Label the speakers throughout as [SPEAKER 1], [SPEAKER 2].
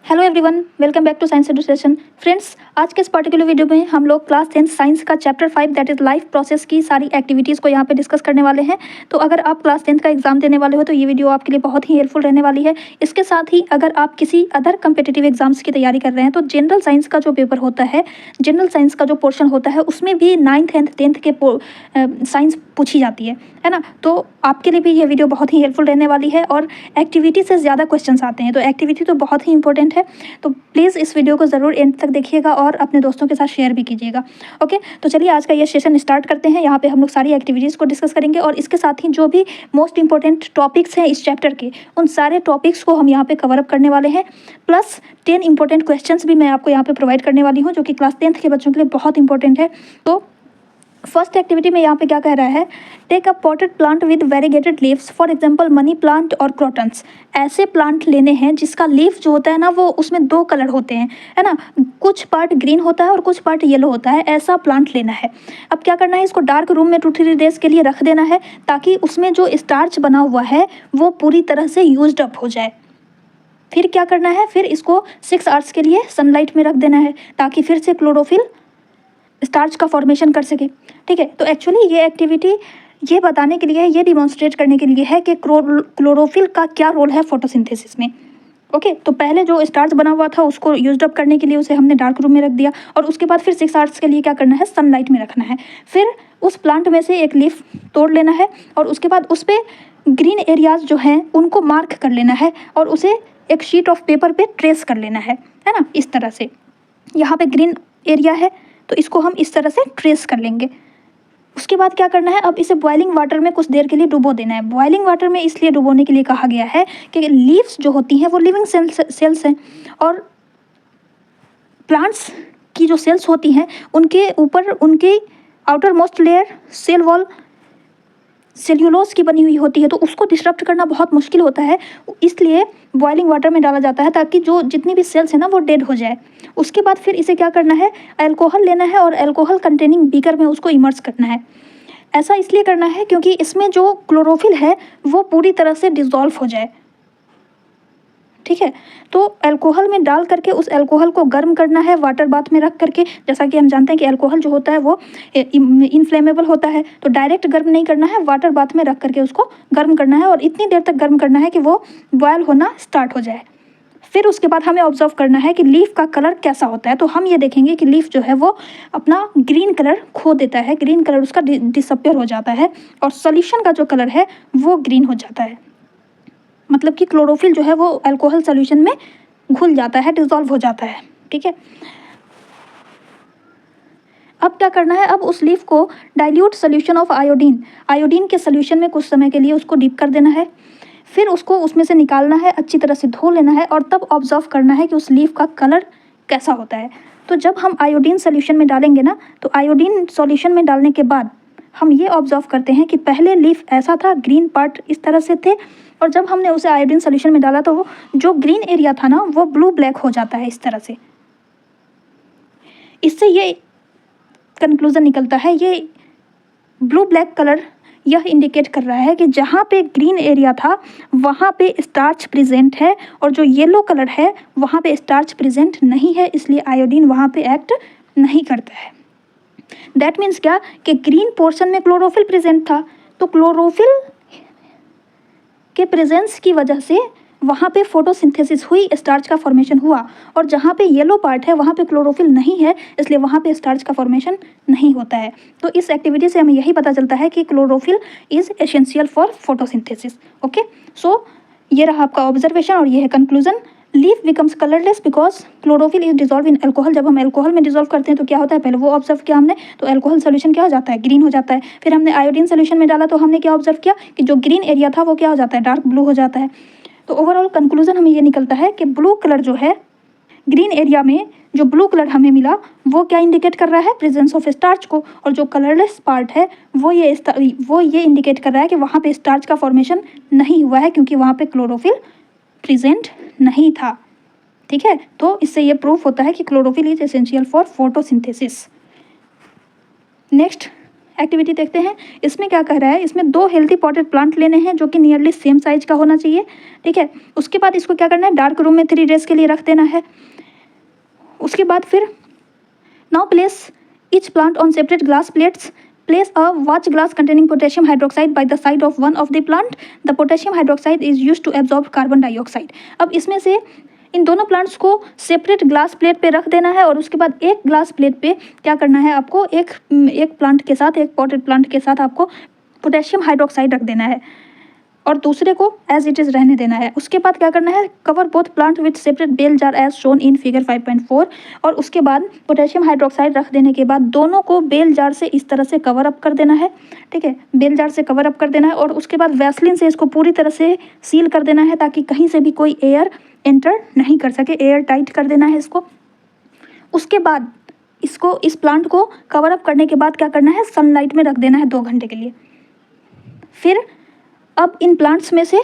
[SPEAKER 1] Hello everyone, welcome back to science education. Friends, आज के इस पर्टिकुलर वीडियो में हम लोग क्लास 10 साइंस का chapter 5 that is life process की सारी एक्टिविटीज़ को यहाँ पे डिस्कस करने वाले हैं। तो अगर आप क्लास 10 का एग्जाम देने वाले हो तो ये वीडियो आपके लिए बहुत ही हेल्पफुल रहने वाली है। इसके साथ ही अगर आप किसी अदर कम्पिटिटिव एग्जाम्स की तैयारी कर रहे हैं तो जनरल साइंस का जो पेपर होता है, जनरल साइंस का जो पोर्शन होता है उसमें भी 9th एंड 10th के साइंस पूछी जाती है ना। तो आपके लिए भी ये वीडियो बहुत ही हेल्पफुल रहने वाली है और एक्टिविटी से ज़्यादा क्वेश्चंस आते हैं, तो एक्टिविटी तो बहुत ही इंपॉर्टेंट है। तो प्लीज़ इस वीडियो को ज़रूर एंड तक देखिएगा और अपने दोस्तों के साथ शेयर भी कीजिएगा। ओके, तो चलिए आज का ये सेशन स्टार्ट करते हैं। यहाँ पे हम लोग सारी एक्टिविटीज़ को डिस्कस करेंगे और इसके साथ ही जो भी मोस्ट इंपॉर्टेंट टॉपिक्स हैं इस चैप्टर के, उन सारे टॉपिक्स को हम यहाँ पे कवर अप करने वाले हैं। प्लस 10 इंपॉर्टेंट क्वेश्चंस भी मैं आपको यहाँ पे प्रोवाइड करने वाली हूँ जो कि क्लास 10th के बच्चों के लिए बहुत इंपॉर्टेंट है। तो फर्स्ट एक्टिविटी में यहाँ पे क्या कह रहा है, take a potted plant with variegated leaves, for example money plant और क्रोटन्स। ऐसे प्लांट लेने हैं जिसका लीफ जो होता है ना वो उसमें 2 कलर होते हैं, है ना, कुछ पार्ट ग्रीन होता है और कुछ पार्ट येलो होता है। ऐसा प्लांट लेना है। अब क्या करना है, इसको डार्क रूम में 2-3 डेज के लिए रख देना है ताकि उसमें जो स्टार्च बना हुआ है वो पूरी तरह से यूज्ड अप हो जाए। फिर क्या करना है, फिर इसको 6 आवर्स के लिए सनलाइट में रख देना है ताकि फिर से क्लोरोफिल स्टार्च का फॉर्मेशन कर सके। ठीक है, तो एक्चुअली ये एक्टिविटी ये बताने के लिए, ये डिमॉन्स्ट्रेट करने के लिए है कि क्लोरोफिल का क्या रोल है फोटोसिंथेसिस में। ओके, तो पहले जो स्टार्च बना हुआ था उसको यूज्ड अप करने के लिए उसे हमने डार्क रूम में रख दिया और उसके बाद फिर 6 आवर्स के लिए क्या करना है, सनलाइट में रखना है। फिर उस प्लांट में से एक लीफ तोड़ लेना है और उसके बाद उस पर ग्रीन एरियाज जो हैं उनको मार्क कर लेना है और उसे एक शीट ऑफ पेपर पे ट्रेस कर लेना है ना, इस तरह से। यहाँ पे ग्रीन एरिया है तो इसको हम इस तरह से ट्रेस कर लेंगे। उसके बाद क्या करना है, अब इसे बॉइलिंग वाटर में कुछ देर के लिए डुबो देना है। बॉइलिंग वाटर में इसलिए डुबोने के लिए कहा गया है कि लीव्स जो होती हैं वो लिविंग सेल्स हैं और प्लांट्स की जो सेल्स होती हैं उनके ऊपर उनकी outermost layer cell wall cellulose की बनी हुई होती है, तो उसको डिस्टर्ब करना बहुत मुश्किल होता है। इसलिए बॉइलिंग वाटर में डाला जाता है ताकि जो जितनी भी सेल्स है ना वो डेड हो जाए। उसके बाद फिर इसे क्या करना है, अल्कोहल लेना है और अल्कोहल कंटेनिंग बीकर में उसको इमर्स करना है। ऐसा इसलिए करना है क्योंकि इसमें जो क्लोरोफिल है वो पूरी तरह से डिसॉल्व हो जाए। ठीक है, तो अल्कोहल में डाल करके उस अल्कोहल को गर्म करना है वाटर बाथ में रख करके। जैसा कि हम जानते हैं कि अल्कोहल जो होता है वो इनफ्लेमेबल होता है, तो डायरेक्ट गर्म नहीं करना है, वाटर बाथ में रख करके उसको गर्म करना है और इतनी देर तक गर्म करना है कि वो बॉयल होना स्टार्ट हो जाए। फिर उसके बाद हमें ऑब्जर्व करना है कि लीफ का कलर कैसा होता है। तो हम ये देखेंगे कि लीफ जो है वो अपना ग्रीन कलर खो देता है, ग्रीन कलर उसका डिसअपियर हो जाता है और सॉल्यूशन का जो कलर है वो ग्रीन हो जाता है। मतलब कि क्लोरोफिल जो है वो अल्कोहल सॉल्यूशन में घुल जाता है, डिसॉल्व हो जाता है। ठीक है, अब क्या करना है, अब उस लीफ को डाइल्यूट सॉल्यूशन ऑफ आयोडीन के सॉल्यूशन में कुछ समय के लिए उसको डिप कर देना है। फिर उसको उसमें से निकालना है, अच्छी तरह से धो लेना है और तब ऑब्जर्व करना है कि उस लीफ का कलर कैसा होता है। तो जब हम आयोडीन सॉल्यूशन में डालेंगे ना, तो आयोडीन सॉल्यूशन में डालने के बाद हम ये ऑब्जर्व करते हैं कि पहले लीफ ऐसा था, ग्रीन पार्ट इस तरह से थे, और जब हमने उसे आयोडीन सॉल्यूशन में डाला तो वो जो ग्रीन एरिया था ना वो ब्लू ब्लैक हो जाता है इस तरह से। इससे ये कंक्लूजन निकलता है, ये ब्लू ब्लैक कलर यह इंडिकेट कर रहा है कि जहाँ पे ग्रीन एरिया था वहाँ पे स्टार्च प्रेजेंट है और जो येलो कलर है वहाँ पे स्टार्च प्रेजेंट नहीं है, इसलिए आयोडीन वहाँ पे एक्ट नहीं करता है। दैट मीन्स क्या कि ग्रीन पोर्शन में क्लोरोफिल प्रेजेंट था, तो क्लोरोफिल के प्रेजेंस की वजह से वहाँ पे फोटोसिंथेसिस हुई, स्टार्च का फॉर्मेशन हुआ। और जहाँ पे येलो पार्ट है वहाँ पे क्लोरोफिल नहीं है, इसलिए वहाँ पे स्टार्च का फॉर्मेशन नहीं होता है। तो इस एक्टिविटी से हमें यही पता चलता है कि chlorophyll is essential for photosynthesis. Okay, so ये रहा आपका ऑब्जर्वेशन और ये है conclusion. Leaf becomes colourless because chlorophyll is dissolve in alcohol. जब हम अल्कोहल में डिजॉल्व करते हैं तो क्या होता है, पहले वो ऑब्जर्व किया हमने, तो अल्कोहल सोल्यूशन क्या हो जाता है, ग्रीन हो जाता है। फिर हमने आयोडीन सोल्यूशन में डाला तो हमने क्या ऑब्जर्व किया कि जो ग्रीन एरिया था वो क्या हो जाता है, डार्क ब्लू हो जाता है। तो ओवरऑल कंक्लूजन हमें ये निकलता है कि ब्लू कलर जो है, ग्रीन एरिया में जो ब्लू कलर हमें मिला वो क्या इंडिकेट कर रहा है, प्रेजेंस ऑफ स्टार्च को, और जो कलरलेस पार्ट है वो ये इंडिकेट कर रहा है कि वहाँ पे स्टार्च का फॉर्मेशन नहीं हुआ है क्योंकि वहाँ पे क्लोरोफिल प्रेजेंट नहीं था। ठीक है, तो इससे ये प्रूफ होता है कि chlorophyll is essential for photosynthesis. Next activity देखते हैं। इसमें क्या कह रहा है, इसमें 2 हेल्थी पॉटेड प्लांट लेने हैं जो कि नियरली सेम साइज का होना चाहिए, ठीक है। उसके बाद इसको क्या करना है, डार्क रूम में 3 डेज के लिए रख देना है। उसके बाद फिर now place each plant on separate glass plates, place a watch glass containing potassium hydroxide by the side of one of the plant. The potassium hydroxide is used to absorb carbon dioxide. अब इसमें से इन दोनों plants को separate glass plate पे रख देना है और उसके बाद एक ग्लास प्लेट पे क्या करना है आपको, एक प्लांट के साथ, एक पॉटेड प्लांट के साथ आपको पोटेशियम हाइड्रोक्साइड रख देना है और दूसरे को एज इट इज़ रहने देना है। उसके बाद क्या करना है, cover both plant with separate bell jar as shown in figure 5.4। और उसके बाद पोटेशियम हाइड्रोक्साइड रख देने के बाद दोनों को बेल जार से इस तरह से कवर अप कर देना है, ठीक है। बेल जार से कवर अप कर देना है और उसके बाद वैसलीन से इसको पूरी तरह से सील कर देना है ताकि कहीं से भी कोई एयर एंटर नहीं कर सके, एयर टाइट कर देना है इसको। उसके बाद इसको, इस प्लांट को कवर अप करने के बाद क्या करना है, सनलाइट में रख देना है 2 घंटे के लिए। फिर अब इन प्लांट्स में से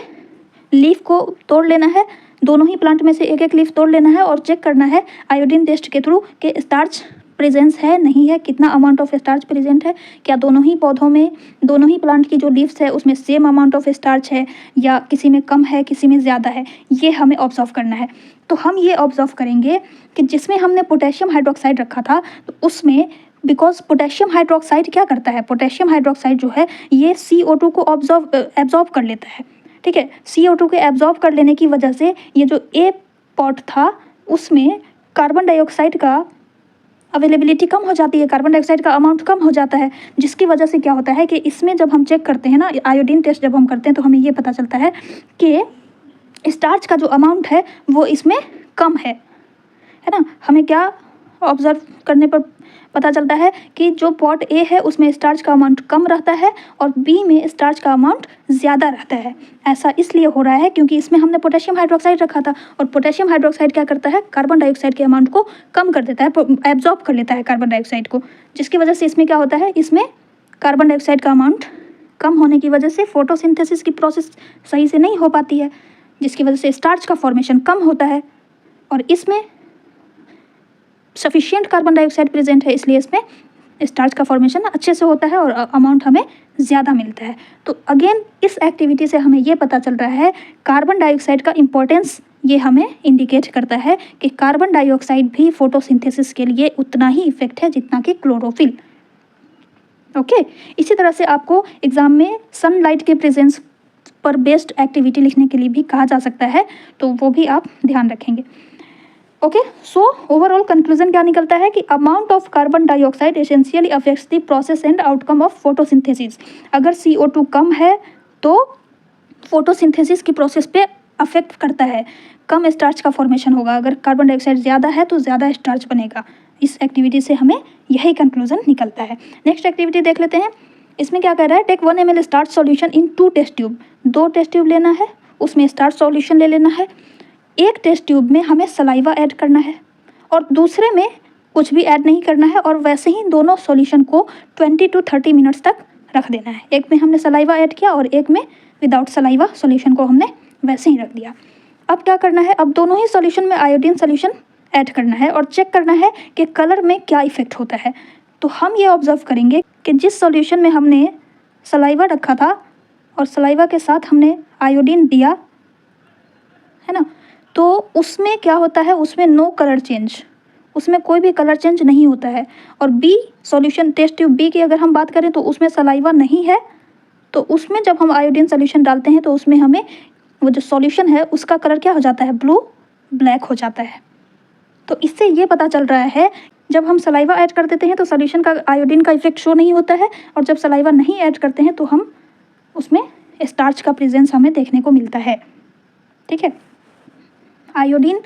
[SPEAKER 1] लीफ को तोड़ लेना है, दोनों ही प्लांट में से एक एक लीफ तोड़ लेना है और चेक करना है आयोडीन टेस्ट के थ्रू कि स्टार्च प्रेजेंस है नहीं है, कितना अमाउंट ऑफ स्टार्च प्रेजेंट है, क्या दोनों ही पौधों में, दोनों ही प्लांट की जो लीव्स है उसमें सेम अमाउंट ऑफ स्टार्च है या किसी में कम है, किसी में ज़्यादा है, ये हमें ऑब्जर्व करना है। तो हम ये ऑब्जर्व करेंगे कि जिसमें हमने पोटेशियम हाइड्रोक्साइड रखा था तो उसमें, बिकॉज पोटेशियम हाइड्रोक्साइड क्या करता है, पोटेशियम हाइड्रोक्साइड जो है ये CO2 को एब्जॉर्ब कर लेता है, ठीक है। CO2 के एब्जॉर्ब कर लेने की वजह से ये जो ए पॉट था उसमें कार्बन डाइऑक्साइड का अवेलेबिलिटी कम हो जाती है, कार्बन डाइऑक्साइड का अमाउंट कम हो जाता है, जिसकी वजह से क्या होता है कि इसमें जब हम चेक करते हैं ना, आयोडीन टेस्ट जब हम करते हैं तो हमें ये पता चलता है कि स्टार्च का जो अमाउंट है वो इसमें कम है ना। हमें क्या ऑब्जर्व करने पर पता चलता है कि जो पॉट ए है उसमें स्टार्च का अमाउंट कम रहता है और बी में स्टार्च का अमाउंट ज़्यादा रहता है। ऐसा इसलिए हो रहा है क्योंकि इसमें हमने पोटेशियम हाइड्रोक्साइड रखा था और पोटेशियम हाइड्रोक्साइड क्या करता है, कार्बन डाइऑक्साइड के अमाउंट को कम कर देता है, एब्जॉर्ब कर लेता है कार्बन डाइऑक्साइड को, जिसकी वजह से इसमें क्या होता है, इसमें कार्बन डाइऑक्साइड का अमाउंट कम होने की वजह से फोटोसिंथेसिस की प्रोसेस सही से नहीं हो पाती है, जिसकी वजह से स्टार्च का फॉर्मेशन कम होता है। और इसमें सफिशिएंट कार्बन डाइऑक्साइड प्रेजेंट है इसलिए इसमें स्टार्च का फॉर्मेशन अच्छे से होता है और अमाउंट हमें ज़्यादा मिलता है। तो अगेन इस एक्टिविटी से हमें ये पता चल रहा है कार्बन डाइऑक्साइड का इम्पोर्टेंस, ये हमें इंडिकेट करता है कि कार्बन डाइऑक्साइड भी फोटोसिंथेसिस के लिए उतना ही इफेक्ट है जितना कि क्लोरोफिल। ओके, इसी तरह से आपको एग्जाम में सनलाइट के प्रेजेंस पर बेस्ड एक्टिविटी लिखने के लिए भी कहा जा सकता है, तो वो भी आप ध्यान रखेंगे। ओके, सो ओवरऑल कंक्लूजन क्या निकलता है कि amount of carbon dioxide essentially affects the process and outcome of photosynthesis. अगर CO2 कम है तो फोटोसिंथेसिस की प्रोसेस पे अफेक्ट करता है, कम स्टार्च का फॉर्मेशन होगा, अगर कार्बन डाइऑक्साइड ज़्यादा है तो ज़्यादा स्टार्च बनेगा। इस एक्टिविटी से हमें यही कंक्लूजन निकलता है। नेक्स्ट एक्टिविटी देख लेते हैं। इसमें क्या कह रहा है, take 1 ml starch solution in 2 test tube. 2 test tube लेना है, उसमें स्टार्च सॉल्यूशन ले लेना है। एक टेस्ट ट्यूब में हमें सलाइवा ऐड करना है और दूसरे में कुछ भी ऐड नहीं करना है और वैसे ही दोनों सॉल्यूशन को 20 to 30 मिनट्स तक रख देना है। एक में हमने सलाइवा ऐड किया और एक में विदाउट सलाइवा सॉल्यूशन को हमने वैसे ही रख दिया। अब क्या करना है, अब दोनों ही सॉल्यूशन में आयोडीन सॉल्यूशन ऐड करना है और चेक करना है कि कलर में क्या इफेक्ट होता है। तो हम ये ऑब्जर्व करेंगे कि जिस सॉल्यूशन में हमने सलाइवा रखा था और सलाइवा के साथ हमने आयोडीन दिया है ना, तो उसमें क्या होता है, उसमें नो कलर चेंज, उसमें कोई भी कलर चेंज नहीं होता है। और B solution, test tube B की अगर हम बात करें तो उसमें सलाइवा नहीं है, तो उसमें जब हम आयोडीन सॉल्यूशन डालते हैं तो उसमें हमें वो जो सॉल्यूशन है उसका कलर क्या हो जाता है, ब्लू ब्लैक हो जाता है। तो इससे ये पता चल रहा है जब हम सलाइवा ऐड कर देते हैं तो सॉल्यूशन का आयोडीन का इफेक्ट शो नहीं होता है और जब सलाइवा नहीं ऐड करते हैं तो हम उसमें स्टार्च का प्रेजेंस हमें देखने को मिलता है। ठीक है, आयोडीन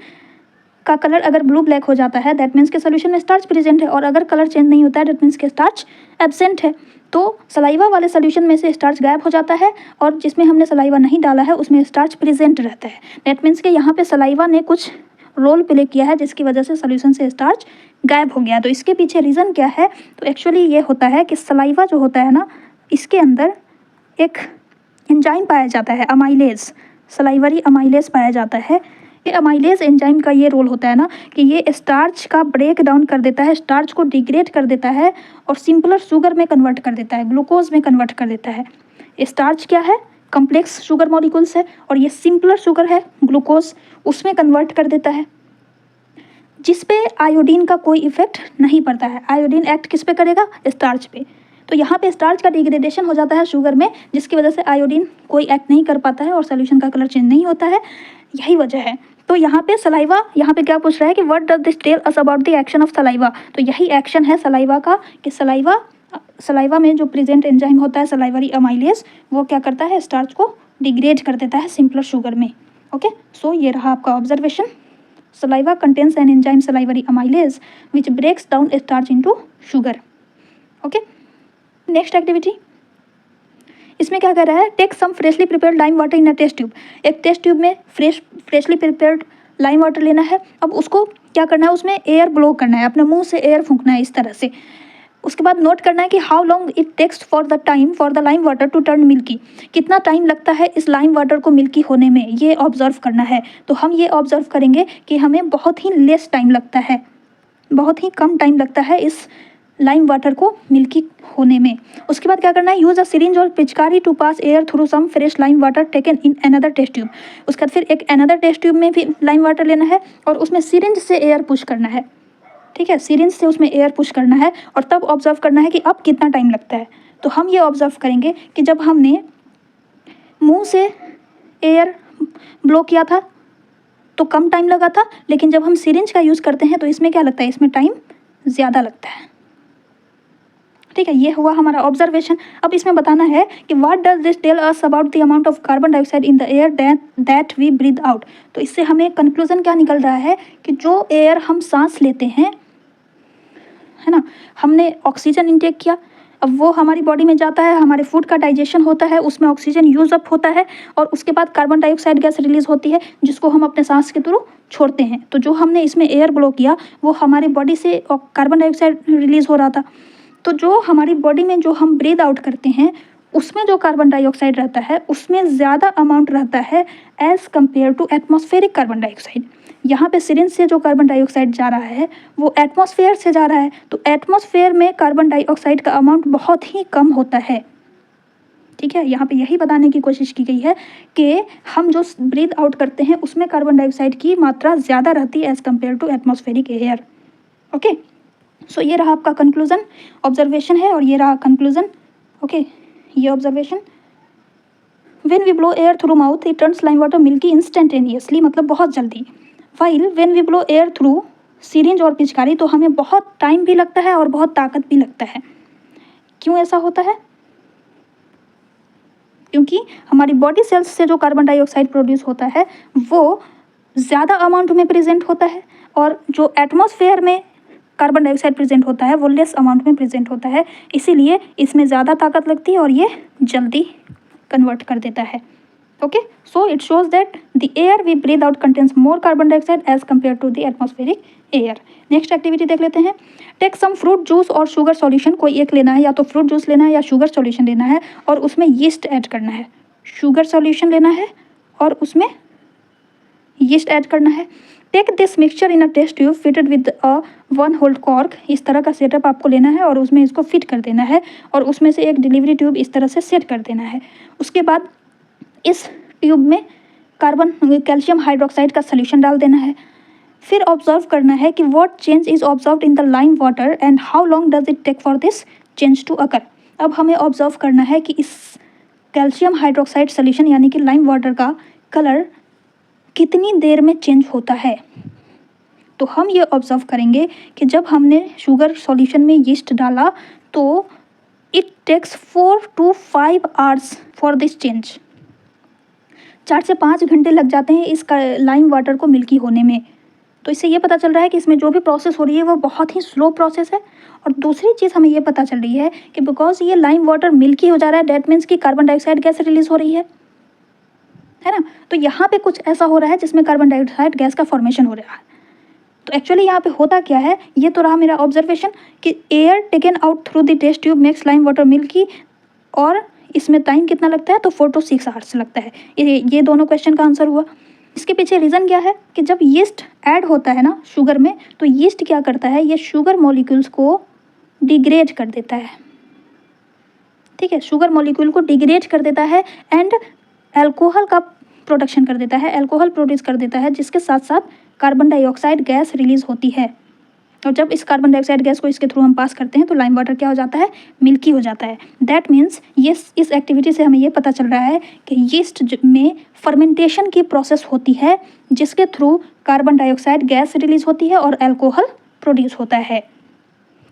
[SPEAKER 1] का कलर अगर ब्लू ब्लैक हो जाता है दैट मीन्स के सॉल्यूशन में स्टार्च प्रेजेंट है, और अगर कलर चेंज नहीं होता है दैट मीन्स के स्टार्च एब्सेंट है। तो सलाइवा वाले सॉल्यूशन में से स्टार्च गायब हो जाता है और जिसमें हमने सलाइवा नहीं डाला है उसमें स्टार्च प्रेजेंट रहता है। दैट मीन्स के यहाँ पे सलाइवा ने कुछ रोल प्ले किया है जिसकी वजह से सॉल्यूशन से स्टार्च गायब हो गया। तो इसके पीछे रीज़न क्या है, तो एक्चुअली ये होता है कि सलाइवा जो होता है ना, इसके अंदर एक एंजाइम पाया जाता है, अमाइलेज, सलाइवरी अमाइलेज पाया जाता है। अमाइलेज एंजाइम का ये रोल होता है ना कि ये स्टार्च का ब्रेक डाउन कर देता है, स्टार्च को डिग्रेड कर देता है और सिंपलर शुगर में कन्वर्ट कर देता है, ग्लूकोज में कन्वर्ट कर देता है। स्टार्च क्या है? कम्प्लेक्स शुगर मॉलिक्यूल्स है और ये सिंपलर शुगर है ग्लूकोज, उसमें कन्वर्ट कर देता है, जिस पे आयोडीन का कोई इफेक्ट नहीं पड़ता है। आयोडीन एक्ट किस पे करेगा? स्टार्च पे। तो यहाँ पे स्टार्च का डिग्रेडेशन हो जाता है शुगर में, जिसकी वजह से आयोडीन कोई एक्ट नहीं कर पाता है और सोल्यूशन का कलर चेंज नहीं होता है, यही वजह है। तो यहाँ पे सलाइवा, यहाँ पे क्या पूछ रहा है कि what does this tell us about the action of saliva. तो यही एक्शन है सलाइवा का कि सलाइवा में जो प्रेजेंट एंजाइम होता है सलाइवरी अमाइलेज, वो क्या करता है? स्टार्च को डिग्रेड कर देता है सिंपलर शुगर में। ओके, सो ये रहा आपका observation. Saliva contains an enzyme salivary amylase which breaks down starch into sugar. Okay, next activity, इसमें क्या कर रहा है? Take some freshly prepared lime water in a test tube. एक टेस्ट ट्यूब में फ्रेशली प्रिपेयर्ड लाइम वाटर लेना है। अब उसको क्या करना है? उसमें एयर ब्लो करना है, अपने मुंह से एयर फूंकना है इस तरह से। उसके बाद नोट करना है कि how long it takes for the lime water to turn milky. कितना टाइम लगता है इस लाइम वाटर को मिल्की होने में, ये ऑब्जर्व करना है। तो हम ये ऑब्जर्व करेंगे कि हमें बहुत ही लेस टाइम लगता है, बहुत ही कम टाइम लगता है इस लाइम वाटर को मिल्की होने में। उसके बाद क्या करना है? यूज़ अ सिरिंज और पिचकारी to pass air through some fresh lime water taken in another test tube. उसके बाद फिर एक अनदर टेस्ट ट्यूब में भी लाइम वाटर लेना है और उसमें सिरिंज से एयर पुश करना है। ठीक है, सिरिंज से उसमें एयर पुश करना है और तब ऑब्जर्व करना है कि अब कितना टाइम लगता है। तो हम ये ऑब्जर्व करेंगे कि जब हमने मुंह से एयर ब्लो किया था तो कम टाइम लगा था, लेकिन जब हम सिरिंज का यूज़ करते हैं तो इसमें क्या लगता है? इसमें टाइम ज़्यादा लगता है। ठीक है, ये हुआ हमारा ऑब्जर्वेशन। अब इसमें बताना है कि what does this tell us about the amount of carbon dioxide in the air that we breathe out. तो इससे हमें कंक्लूजन क्या निकल रहा है कि जो एयर हम सांस लेते हैं, है ना, हमने ऑक्सीजन इंटेक किया, अब वो हमारी बॉडी में जाता है, हमारे फूड का डाइजेशन होता है, उसमें ऑक्सीजन यूज अप होता है और उसके बाद कार्बन डाइऑक्साइड गैस रिलीज होती है, जिसको हम अपने सांस के थ्रू छोड़ते हैं। तो जो हमने इसमें एयर ब्लो किया वो हमारी बॉडी से कार्बन डाइऑक्साइड रिलीज हो रहा था। तो जो हमारी बॉडी में जो हम ब्रीद आउट करते हैं उसमें जो कार्बन डाइऑक्साइड रहता है उसमें ज़्यादा अमाउंट रहता है as compare to atmospheric carbon dioxide. यहाँ पे सिरिंज से जो कार्बन डाइऑक्साइड जा रहा है वो एटमॉस्फेयर से जा रहा है, तो एटमॉस्फेयर में कार्बन डाइऑक्साइड का अमाउंट बहुत ही कम होता है। ठीक है, यहाँ पे यही बताने की कोशिश की गई है कि हम जो ब्रीद आउट करते हैं उसमें कार्बन डाइऑक्साइड की मात्रा ज़्यादा रहती है as compare to atmospheric air. Okay, so ये रहा आपका कंक्लूजन, ऑब्जर्वेशन है और ये रहा कंक्लूजन। ओके, ये observation, when we blow air through mouth it turns lime water milky instantaneously, मतलब बहुत जल्दी। While when we blow air through syringe और पिचकारी तो हमें बहुत टाइम भी लगता है और बहुत ताकत भी लगता है। क्यों ऐसा होता है? क्योंकि हमारी बॉडी सेल्स से जो कार्बन डाइऑक्साइड प्रोड्यूस होता है वो ज़्यादा अमाउंट में प्रेजेंट होता है और जो एटमॉस्फेयर में कार्बन डाइऑक्साइड प्रेजेंट होता है वो लेस अमाउंट में प्रेजेंट होता है, इसीलिए इसमें ज़्यादा ताकत लगती है और ये जल्दी कन्वर्ट कर देता है। Okay, so it shows that the air we breathe out contains more carbon dioxide as compare to the atmospheric air. Next activity देख लेते हैं, टेक सम फ्रूट जूस और शुगर सॉल्यूशन, कोई एक लेना है, या तो फ्रूट जूस लेना है या शुगर सॉल्यूशन लेना है और उसमें यीस्ट ऐड करना है। शुगर सॉल्यूशन लेना है और उसमें यीस्ट ऐड करना है। Take this mixture in a test tube fitted with a 1 holed cork, इस तरह का सेटअप आपको लेना है और उसमें इसको फिट कर देना है और उसमें से एक डिलीवरी ट्यूब इस तरह से सेट कर देना है। उसके बाद इस ट्यूब में कैल्शियम हाइड्रोक्साइड का सोल्यूशन डाल देना है। फिर ऑब्जर्व करना है कि what change is observed in the lime water and how long does it take for this change to occur. अब हमें ऑब्जर्व करना है कि इस कैल्शियम हाइड्रोक्साइड सोल्यूशन यानी कि लाइम वाटर का कलर कितनी देर में चेंज होता है। तो हम ये ऑब्जर्व करेंगे कि जब हमने शुगर सॉल्यूशन में यीस्ट डाला तो it takes 4 to 5 hours for this change. 4 से 5 घंटे लग जाते हैं इस लाइम वाटर को मिल्की होने में। तो इससे ये पता चल रहा है कि इसमें जो भी प्रोसेस हो रही है वो बहुत ही स्लो प्रोसेस है। और दूसरी चीज़ हमें ये पता चल रही है कि बिकॉज ये लाइम वाटर मिल्की हो जा रहा है डैट मीन्स कि कार्बन डाइऑक्साइड गैस रिलीज हो रही है ना। तो यहाँ पे कुछ ऐसा हो रहा है जिसमें कार्बन डाइऑक्साइड गैस का फॉर्मेशन हो रहा है। तो एक्चुअली यहाँ पे होता क्या है, ये तो रहा मेरा ऑब्जर्वेशन कि air taken out through the test tube makes lime water milky, और इसमें टाइम कितना लगता है तो 4 to 6 आवर्स लगता है। ये दोनों क्वेश्चन का आंसर हुआ। इसके पीछे रीज़न क्या है कि जब यीस्ट ऐड होता है ना शुगर में, तो यीस्ट क्या करता है, ये शुगर मॉलिक्यूल्स को डिग्रेड कर देता है। ठीक है, शुगर मॉलिक्यूल को डिग्रेड कर देता है एंड अल्कोहल का प्रोडक्शन कर देता है, अल्कोहल प्रोड्यूस कर देता है, जिसके साथ साथ कार्बन डाइऑक्साइड गैस रिलीज होती है। और जब इस कार्बन डाइऑक्साइड गैस को इसके थ्रू हम पास करते हैं तो लाइम वाटर क्या हो जाता है, मिल्की हो जाता है। दैट मीन्स ये इस एक्टिविटी से हमें ये पता चल रहा है कि यीस्ट में फर्मेंटेशन की प्रोसेस होती है, जिसके through carbon dioxide gas release होती है और अल्कोहल प्रोड्यूस होता है।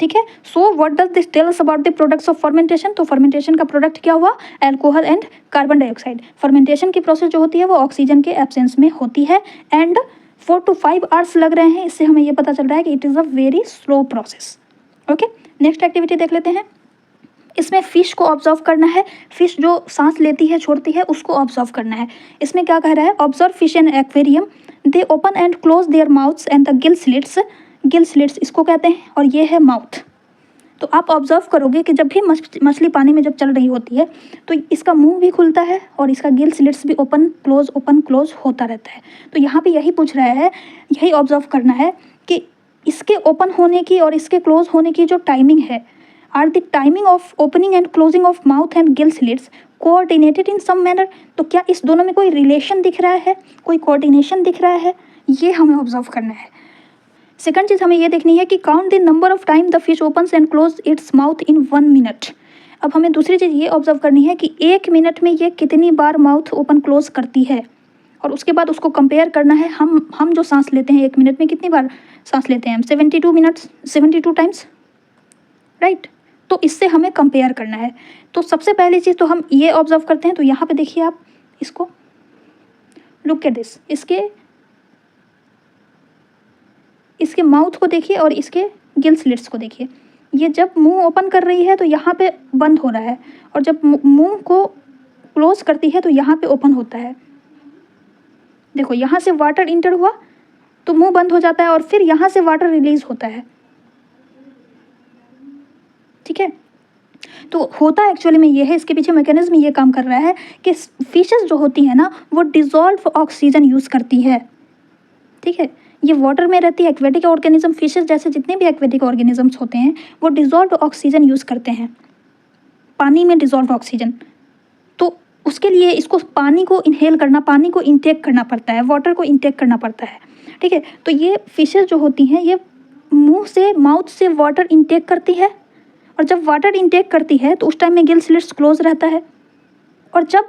[SPEAKER 1] ठीक है, so what does this tell us about the products of fermentation. तो फर्मेंटेशन का प्रोडक्ट क्या हुआ, alcohol and carbon dioxide. Fermentation की प्रोसेस जो होती है वो ऑक्सीजन के एब्सेंस में होती है एंड 4 to 5 आवर्स लग रहे हैं। इससे हमें ये पता चल रहा है कि it is a very slow process. Okay, next activity देख लेते हैं। इसमें फिश को ऑब्जर्व करना है, फिश जो सांस लेती है छोड़ती है उसको ऑब्जर्व करना है। इसमें क्या कह रहा है, observe fish in aquarium, they open and close there mouths and the gill slits, gill slits इसको कहते हैं और ये है माउथ। तो आप ऑब्जर्व करोगे कि जब भी मछली पानी में जब चल रही होती है तो इसका मुंह भी खुलता है और इसका गिल स्लिट्स भी ओपन क्लोज होता रहता है। तो यहाँ पे यही पूछ रहा है, यही ऑब्जर्व करना है कि इसके ओपन होने की और इसके क्लोज होने की जो टाइमिंग है, are the timing of opening and closing of mouth and gill slits coordinated in some manner. तो क्या इस दोनों में कोई रिलेशन दिख रहा है, कोई कोऑर्डिनेशन दिख रहा है, ये हमें ऑब्जर्व करना है। सेकंड चीज़ हमें ये देखनी है कि count the number of time the fish opens and close its mouth in 1 minute. अब हमें दूसरी चीज़ ये ऑब्जर्व करनी है कि 1 मिनट में ये कितनी बार माउथ ओपन क्लोज करती है, और उसके बाद उसको कंपेयर करना है। हम जो सांस लेते हैं 1 मिनट में कितनी बार सांस लेते हैं हम, 72 मिनट्स, 72 टाइम्स, राइट। तो इससे हमें कंपेयर करना है। तो सबसे पहली चीज़ तो हम ये ऑब्जर्व करते हैं। तो यहाँ पे देखिए आप इसको, लुक एट दिस, इसके माउथ को देखिए और इसके गिल स्लिट्स को देखिए। ये जब मुंह ओपन कर रही है तो यहाँ पे बंद हो रहा है, और जब मुंह को क्लोज करती है तो यहाँ पे ओपन होता है। देखो यहाँ से वाटर इंटर हुआ तो मुंह बंद हो जाता है और फिर यहाँ से वाटर रिलीज होता है। ठीक है, तो होता एक्चुअली में ये है, इसके पीछे मैकेनिज्म ये काम कर रहा है कि फिशेस जो होती है ना वो डिजॉल्व ऑक्सीजन यूज़ करती है। ठीक है, ये वाटर में रहती है। एक्वेटिक ऑर्गेनिज्म, फिशेस जैसे जितने भी एक्वेटिक ऑर्गेनिजम्स होते हैं वो डिजॉल्व ऑक्सीजन यूज़ करते हैं, पानी में डिजॉल्व ऑक्सीजन। तो उसके लिए इसको पानी को इनहेल करना, पानी को इंटेक करना पड़ता है, वाटर को इंटेक करना पड़ता है। ठीक है, तो ये फिशेस जो होती हैं ये मुंह से, माउथ से वाटर इंटेक करती है, और जब वाटर इंटेक करती है तो उस टाइम में गिल स्लिट्स क्लोज रहता है, और जब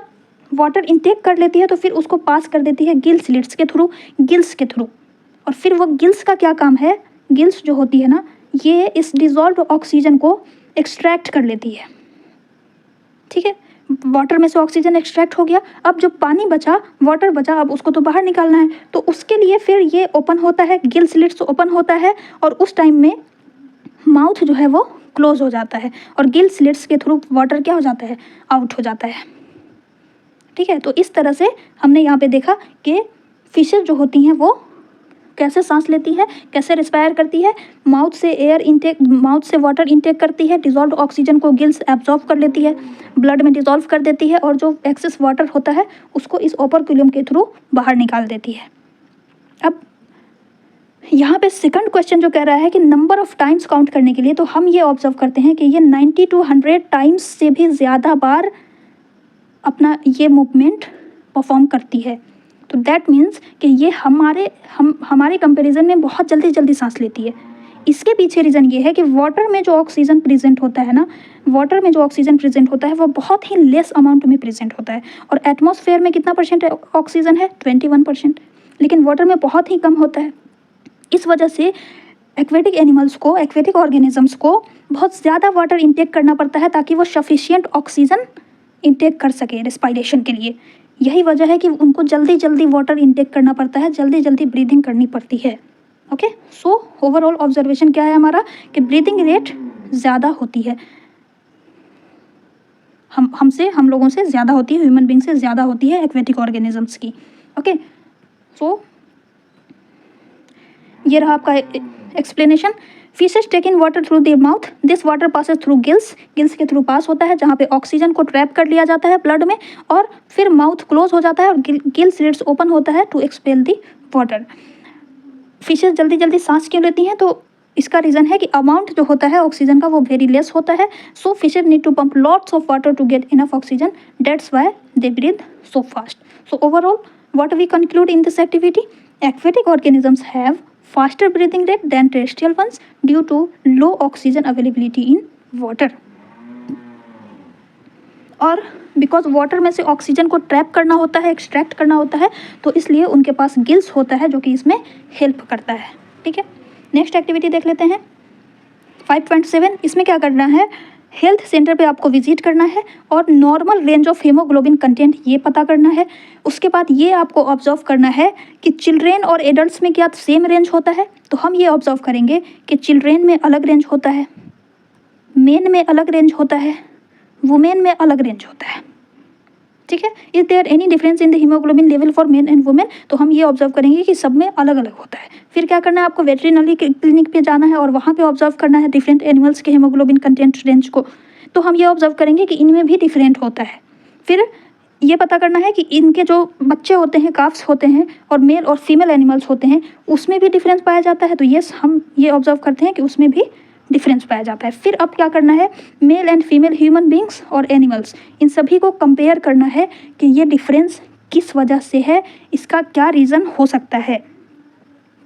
[SPEAKER 1] वाटर इंटेक कर लेती है तो फिर उसको पास कर देती है गिल स्लिट्स के थ्रू, गिल्स के थ्रू। और फिर वो गिल्स का क्या काम है, गिल्स जो होती है ना ये इस डिजॉल्व ऑक्सीजन को एक्सट्रैक्ट कर लेती है। ठीक है, वाटर में से ऑक्सीजन एक्सट्रैक्ट हो गया, अब जो पानी बचा, वाटर बचा, अब उसको तो बाहर निकालना है। तो उसके लिए फिर ये ओपन होता है, गिल स्लिट्स ओपन होता है, और उस टाइम में माउथ जो है वो क्लोज हो जाता है और गिल स्लिट्स के थ्रू वाटर क्या हो जाता है, आउट हो जाता है। ठीक है, तो इस तरह से हमने यहाँ पे देखा कि फिशेस जो होती हैं वो कैसे सांस लेती है, कैसे रिस्पायर करती है। माउथ से एयर इंटेक, माउथ से वाटर इंटेक करती है, डिजॉल्व ऑक्सीजन को गिल्स एब्जॉर्ब कर लेती है, ब्लड में डिजॉल्व कर देती है, और जो एक्सेस वाटर होता है उसको इस ओपर्क्यूलम के थ्रू बाहर निकाल देती है। अब यहाँ पे सेकंड क्वेश्चन जो कह रहा है कि नंबर ऑफ टाइम्स काउंट करने के लिए, तो हम ये ऑब्जर्व करते हैं कि ये 90 to 100 टाइम्स से भी ज़्यादा बार अपना ये मूवमेंट परफॉर्म करती है। तो दैट मीन्स कि ये हमारे कंपैरिजन में बहुत जल्दी सांस लेती है। इसके पीछे रीज़न ये है कि वाटर में जो ऑक्सीजन प्रेजेंट होता है ना, वाटर में जो ऑक्सीजन प्रेजेंट होता है वो बहुत ही लेस अमाउंट में प्रेजेंट होता है, और एटमॉस्फेयर में कितना परसेंट ऑक्सीजन है, 21%, लेकिन वाटर में बहुत ही कम होता है। इस वजह से एक्वेटिक एनिमल्स को, एक्वेटिक ऑर्गेनिजम्स को बहुत ज़्यादा वाटर इंटेक करना पड़ता है ताकि वो सफिशिएंट ऑक्सीजन इंटेक कर सके रेस्पिरेशन के लिए। यही वजह है कि उनको जल्दी वाटर इंटेक करना पड़ता है, जल्दी ब्रीदिंग करनी पड़ती है। ओके, सो ओवरऑल ऑब्जर्वेशन क्या है हमारा कि ब्रीदिंग रेट ज़्यादा होती है, हम लोगों से ज़्यादा होती है, ह्यूमन बींग से ज़्यादा होती है एक्वेटिक ऑर्गेनिजम्स की। ओके, सो ये रहा आपका explanation. Fishes take in water through their mouth, this water passes through gills, gills के थ्रू पास होता है जहाँ पे ऑक्सीजन को ट्रैप कर लिया जाता है ब्लड में, और फिर माउथ क्लोज हो जाता है और गिल स्लिट्स ओपन होता है to expel the water. Fishes जल्दी जल्दी सांस क्यों लेती हैं? तो इसका रीज़न है कि अमाउंट जो होता है ऑक्सीजन का वो वेरी लेस होता है, so fishes need to pump lots of water to get enough oxygen, that's why they breathe so fast. So overall what we conclude in this activity, aquatic organisms have faster breathing rate than terrestrial ones due to low oxygen availability in water, और because water में से oxygen को trap करना होता है, extract करना होता है, तो इसलिए उनके पास गिल्स होता है जो कि इसमें हेल्प करता है। ठीक है, नेक्स्ट एक्टिविटी देख लेते हैं 5.7। इसमें क्या करना है, हेल्थ सेंटर पे आपको विजिट करना है और normal range of haemoglobin content ये पता करना है। उसके बाद ये आपको ऑब्जर्व करना है कि चिल्ड्रेन और एडल्ट्स में क्या सेम रेंज होता है। तो हम ये ऑब्जर्व करेंगे कि चिल्ड्रेन में अलग रेंज होता है, मेन में अलग रेंज होता है, वुमेन में अलग रेंज होता है। ठीक है, is there any difference in the haemoglobin level for men and women, तो हम ये ऑब्जर्व करेंगे कि सब में अलग अलग होता है। फिर क्या करना है, आपको वेटरिनरी क्लिनिक पे जाना है और वहाँ पे ऑब्जर्व करना है डिफरेंट एनिमल्स के हीमोग्लोबिन कंटेंट रेंज को। तो हम ये ऑब्जर्व करेंगे कि इनमें भी डिफरेंट होता है। फिर ये पता करना है कि इनके जो बच्चे होते हैं, काफ्स होते हैं, और मेल और फीमेल एनिमल्स होते हैं, उसमें भी डिफरेंस पाया जाता है। तो यस, हम ये ऑब्जर्व करते हैं कि उसमें भी डिफरेंस पाया जाता है। फिर अब क्या करना है, male and female human beings और एनिमल्स, इन सभी को कंपेयर करना है कि ये डिफरेंस किस वजह से है, इसका क्या रीज़न हो सकता है।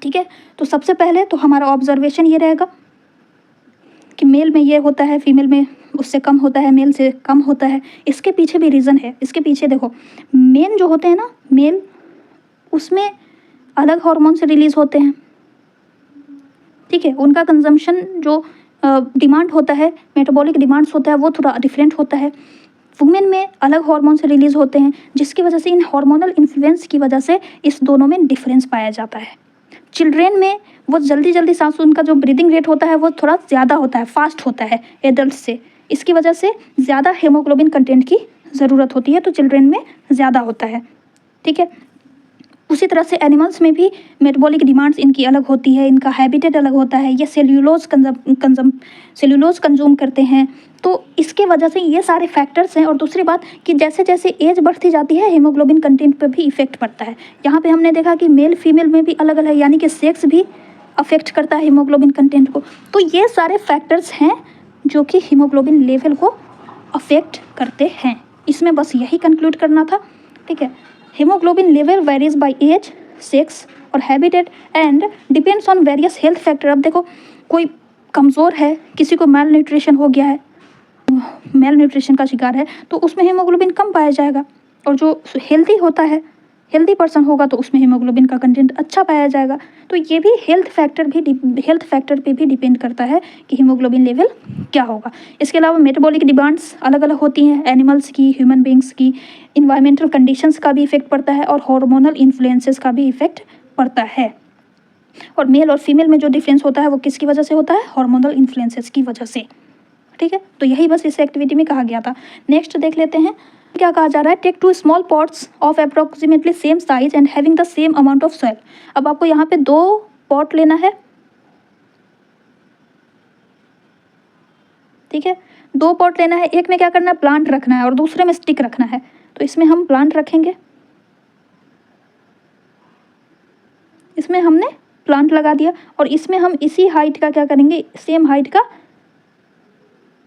[SPEAKER 1] ठीक है, तो सबसे पहले तो हमारा ऑब्जर्वेशन ये रहेगा कि मेल में ये होता है, फीमेल में उससे कम होता है, मेल से कम होता है। इसके पीछे भी रीज़न है। इसके पीछे देखो, मेन जो होते हैं ना, मेल, उसमें अलग हार्मोन से रिलीज होते हैं। ठीक है, उनका कंजम्पशन जो डिमांड होता है, मेटाबॉलिक डिमांड्स होता है, वो थोड़ा डिफरेंट होता है। वुमेन में अलग हार्मोन से रिलीज होते हैं, जिसकी वजह से इन हार्मोनल इन्फ्लुएंस की वजह से इस दोनों में डिफरेंस पाया जाता है। चिल्ड्रेन में वो जल्दी जल्दी सांस, उनका जो ब्रीदिंग रेट होता है वो थोड़ा ज़्यादा होता है, फास्ट होता है एडल्ट से। इसकी वजह से ज़्यादा हीमोग्लोबिन कंटेंट की ज़रूरत होती है, तो चिल्ड्रेन में ज़्यादा होता है। ठीक है, उसी तरह से एनिमल्स में भी मेटाबॉलिक डिमांड्स इनकी अलग होती है, इनका हैबिटेट अलग होता है, ये सेल्यूलोज कंज्यूम करते हैं। तो इसके वजह से ये सारे फैक्टर्स हैं। और दूसरी बात कि जैसे जैसे एज बढ़ती जाती है, हीमोग्लोबिन कंटेंट पर भी इफेक्ट पड़ता है। यहाँ पे हमने देखा कि मेल फीमेल में भी अलग अलग, यानी कि सेक्स भी अफेक्ट करता है हीमोग्लोबिन कंटेंट को। तो ये सारे फैक्टर्स हैं जो कि हीमोग्लोबिन लेवल को अफेक्ट करते हैं। इसमें बस यही कंक्लूड करना था। ठीक है, haemoglobin level varies by age, sex और habitat and depends on various health factor. अब देखो, कोई कमज़ोर है, किसी को मेल न्यूट्रिशन हो गया है, मेल न्यूट्रिशन का शिकार है, तो उसमें हीमोग्लोबिन कम पाया जाएगा। और जो हेल्दी होता है, हेल्दी पर्सन होगा, तो उसमें हीमोग्लोबिन का कंटेंट अच्छा पाया जाएगा। तो ये भी हेल्थ फैक्टर पे भी डिपेंड करता है कि हीमोग्लोबिन लेवल क्या होगा। इसके अलावा मेटाबॉलिक डिमांड्स अलग अलग होती हैं, एनिमल्स की, ह्यूमन बींग्स की, इन्वायरमेंटल कंडीशंस का भी इफेक्ट पड़ता है, और हार्मोनल इन्फ्लुएंसेस का भी इफेक्ट पड़ता है। और मेल और फीमेल में जो डिफरेंस होता है वो किसकी वजह से होता है, हार्मोनल इन्फ्लुएंसेस की वजह से। ठीक है, तो यही बस इस एक्टिविटी में कहा गया था। नेक्स्ट देख लेते हैं क्या कहा जा रहा है। Take 2 small pots of approximately same size and having the same amount of soil. अब आपको यहाँ पे 2 पॉट लेना है। ठीक है, 2 पॉट लेना है। एक में क्या करना है, प्लांट रखना है, और दूसरे में स्टिक रखना है। तो इसमें हम प्लांट रखेंगे, इसमें हमने प्लांट लगा दिया, और इसमें हम इसी हाइट का क्या करेंगे, सेम हाइट का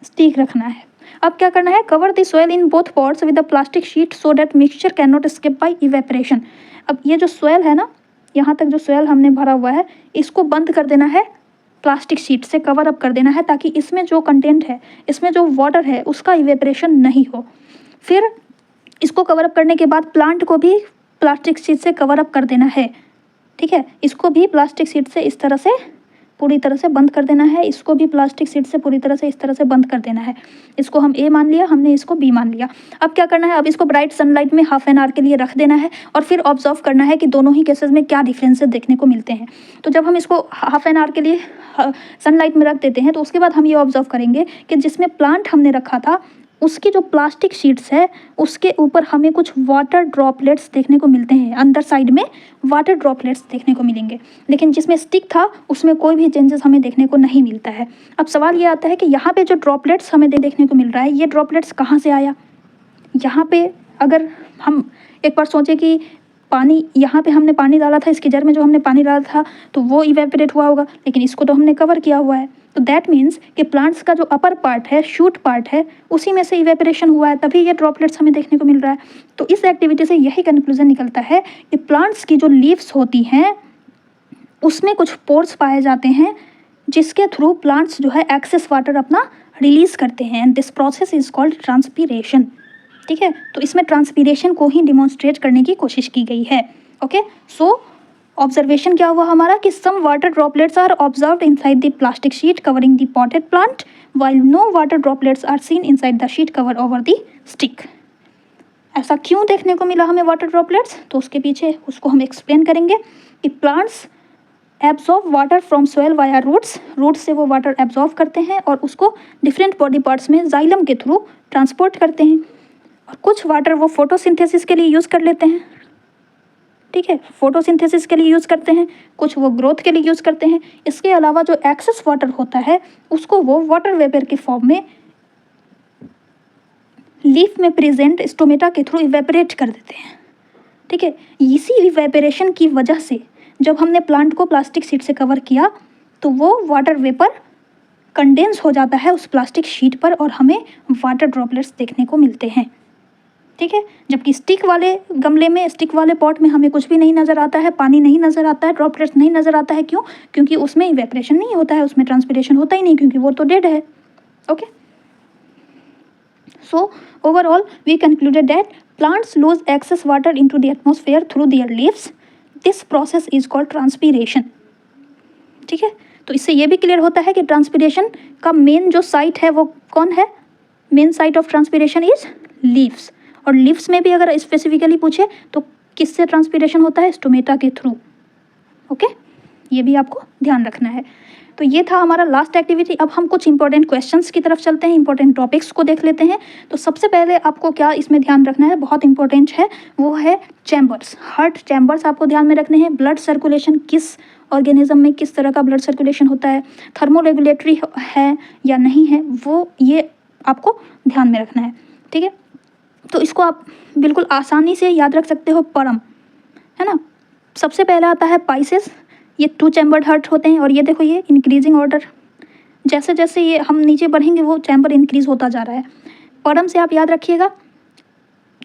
[SPEAKER 1] स्टिक रखना है। अब क्या करना है, cover the soil in both pots with a plastic sheet so that mixture can not escape by evaporation. अब ये जो सोयल है ना, यहाँ तक जो सोयल हमने भरा हुआ है, इसको बंद कर देना है, प्लास्टिक शीट से कवर अप कर देना है, ताकि इसमें जो कंटेंट है, इसमें जो वाटर है, उसका इवेपोरेशन नहीं हो। फिर इसको कवर अप करने के बाद प्लांट को भी प्लास्टिक शीट से कवर अप कर देना है। ठीक है, इसको भी प्लास्टिक शीट से इस तरह से पूरी तरह से बंद कर देना है, इसको भी प्लास्टिक शीट से पूरी तरह से इस तरह से बंद कर देना है। इसको हम ए मान लिया, हमने इसको बी मान लिया। अब क्या करना है, अब इसको ब्राइट सनलाइट में हाफ एन आवर के लिए रख देना है, और फिर ऑब्जर्व करना है कि दोनों ही केसेस में क्या डिफरेंसेस देखने को मिलते हैं। तो जब हम इसको हाफ एन आवर के लिए सनलाइट में रख देते हैं, तो उसके बाद हम ये ऑब्जर्व करेंगे कि जिसमें प्लांट हमने रखा था, उसकी जो प्लास्टिक शीट्स है उसके ऊपर हमें कुछ वाटर ड्रॉपलेट्स देखने को मिलते हैं, अंदर साइड में वाटर ड्रॉपलेट्स देखने को मिलेंगे। लेकिन जिसमें स्टिक था उसमें कोई भी चेंजेस हमें देखने को नहीं मिलता है। अब सवाल ये आता है कि यहाँ पे जो ड्रॉपलेट्स हमें देखने को मिल रहा है, ये ड्रॉपलेट्स कहाँ से आया? यहाँ पे अगर हम एक बार सोचें कि पानी, यहाँ पे हमने पानी डाला था, इसकी जड़ में जो हमने पानी डाला था तो वो इवेपोरेट हुआ होगा, लेकिन इसको तो हमने कवर किया हुआ है। तो दैट मीन्स कि प्लांट्स का जो अपर पार्ट है, शूट पार्ट है, उसी में से इवेपोरेशन हुआ है, तभी ये ड्रॉपलेट्स हमें देखने को मिल रहा है। तो इस एक्टिविटी से यही कंक्लूजन निकलता है कि प्लांट्स की जो लीव्स होती हैं उसमें कुछ पोर्स पाए जाते हैं जिसके थ्रू प्लांट्स जो है एक्सेस वाटर अपना रिलीज करते हैं, and this process is called transpiration. ठीक है, तो इसमें ट्रांसपीरेशन को ही डिमॉन्स्ट्रेट करने की कोशिश की गई है। ओके, सो ऑब्जर्वेशन क्या हुआ हमारा कि some water droplets are observed inside the plastic sheet covering the potted plant while no water droplets are seen inside the sheet cover over the stick. ऐसा क्यों देखने को मिला हमें वाटर ड्रॉपलेट्स? तो उसके पीछे उसको हम एक्सप्लेन करेंगे कि plants absorb water from soil via roots, roots से वो वाटर एब्जॉर्ब करते हैं और उसको डिफरेंट बॉडी पार्ट्स में जाइलम के थ्रू ट्रांसपोर्ट करते हैं, और कुछ वाटर वो फोटोसिंथेसिस के लिए यूज़ कर लेते हैं। ठीक है, फोटोसिंथेसिस के लिए यूज़ करते हैं, कुछ वो ग्रोथ के लिए यूज़ करते हैं। इसके अलावा जो एक्सेस वाटर होता है उसको वो वाटर वेपर के फॉर्म में लीफ में प्रेजेंट स्टोमेटा के थ्रू इवेपोरेट कर देते हैं। ठीक है, इसी इवेपोरेशन की वजह से जब हमने प्लांट को प्लास्टिक शीट से कवर किया तो वो वाटर वेपर कंडेंस हो जाता है उस प्लास्टिक शीट पर और हमें वाटर ड्रॉपलेट्स देखने को मिलते हैं। ठीक है, जबकि स्टिक वाले गमले में, स्टिक वाले पॉट में हमें कुछ भी नहीं नज़र आता है, पानी नहीं नज़र आता है, ड्रॉपलेट्स नहीं नज़र आता है। क्यों? क्योंकि उसमें इवेपोरेशन नहीं होता है, उसमें ट्रांसपीरेशन होता ही नहीं, क्योंकि वो तो डेड है। Okay, so overall we concluded that plants lose excess water into the atmosphere through their leaves. This process is called transpiration. ठीक है, तो इससे ये भी क्लियर होता है कि ट्रांसपीरेशन का मेन जो साइट है वो कौन है? Main site of transpiration is leaves. और लीव्स में भी अगर स्पेसिफिकली पूछे तो किससे ट्रांसपीरेशन होता है? स्टोमेटा के थ्रू। ओके, ये भी आपको ध्यान रखना है। तो ये था हमारा लास्ट एक्टिविटी। अब हम कुछ इंपॉर्टेंट क्वेश्चंस की तरफ चलते हैं, इंपॉर्टेंट टॉपिक्स को देख लेते हैं। तो सबसे पहले आपको क्या इसमें ध्यान रखना है, बहुत इंपॉर्टेंट है, वो है चैम्बर्स। हार्ट चैम्बर्स आपको ध्यान में रखने हैं। ब्लड सर्कुलेशन, किस ऑर्गेनिज्म में किस तरह का ब्लड सर्कुलेशन होता है, थर्मोरेगुलेटरी है या नहीं है, वो ये आपको ध्यान में रखना है। ठीक है, तो इसको आप बिल्कुल आसानी से याद रख सकते हो, परम, है ना। सबसे पहला आता है पाइसेस, ये 2 चैम्बर्ड हार्ट होते हैं, और ये देखो ये इंक्रीजिंग ऑर्डर, जैसे जैसे ये हम नीचे बढ़ेंगे वो चैम्बर इंक्रीज होता जा रहा है। परम से आप याद रखिएगा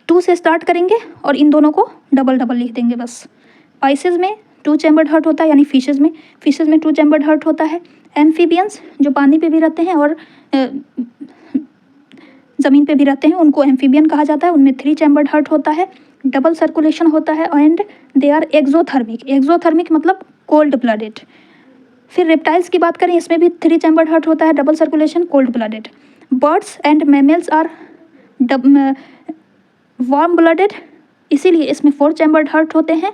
[SPEAKER 1] 2 से स्टार्ट करेंगे और इन दोनों को डबल डबल लिख देंगे बस। पाइसेस में 2 चैम्बर्ड हार्ट होता है, यानी फिशेज़ में 2 चैम्बर्ड हार्ट होता है। एम्फीबियंस जो पानी पे भी रहते हैं और ज़मीन पे भी रहते हैं उनको एम्फीबियन कहा जाता है, उनमें 3 चैम्बर्ड हार्ट होता है, डबल सर्कुलेशन होता है, and they are exothermic. Exothermic मतलब कोल्ड ब्लडेड। फिर रेप्टाइल्स की बात करें, इसमें भी 3 चैम्बर्ड हार्ट होता है, double circulation, cold blooded. Birds and mammals are warm blooded, इसीलिए इसमें 4 चैम्बर्ड हार्ट होते हैं।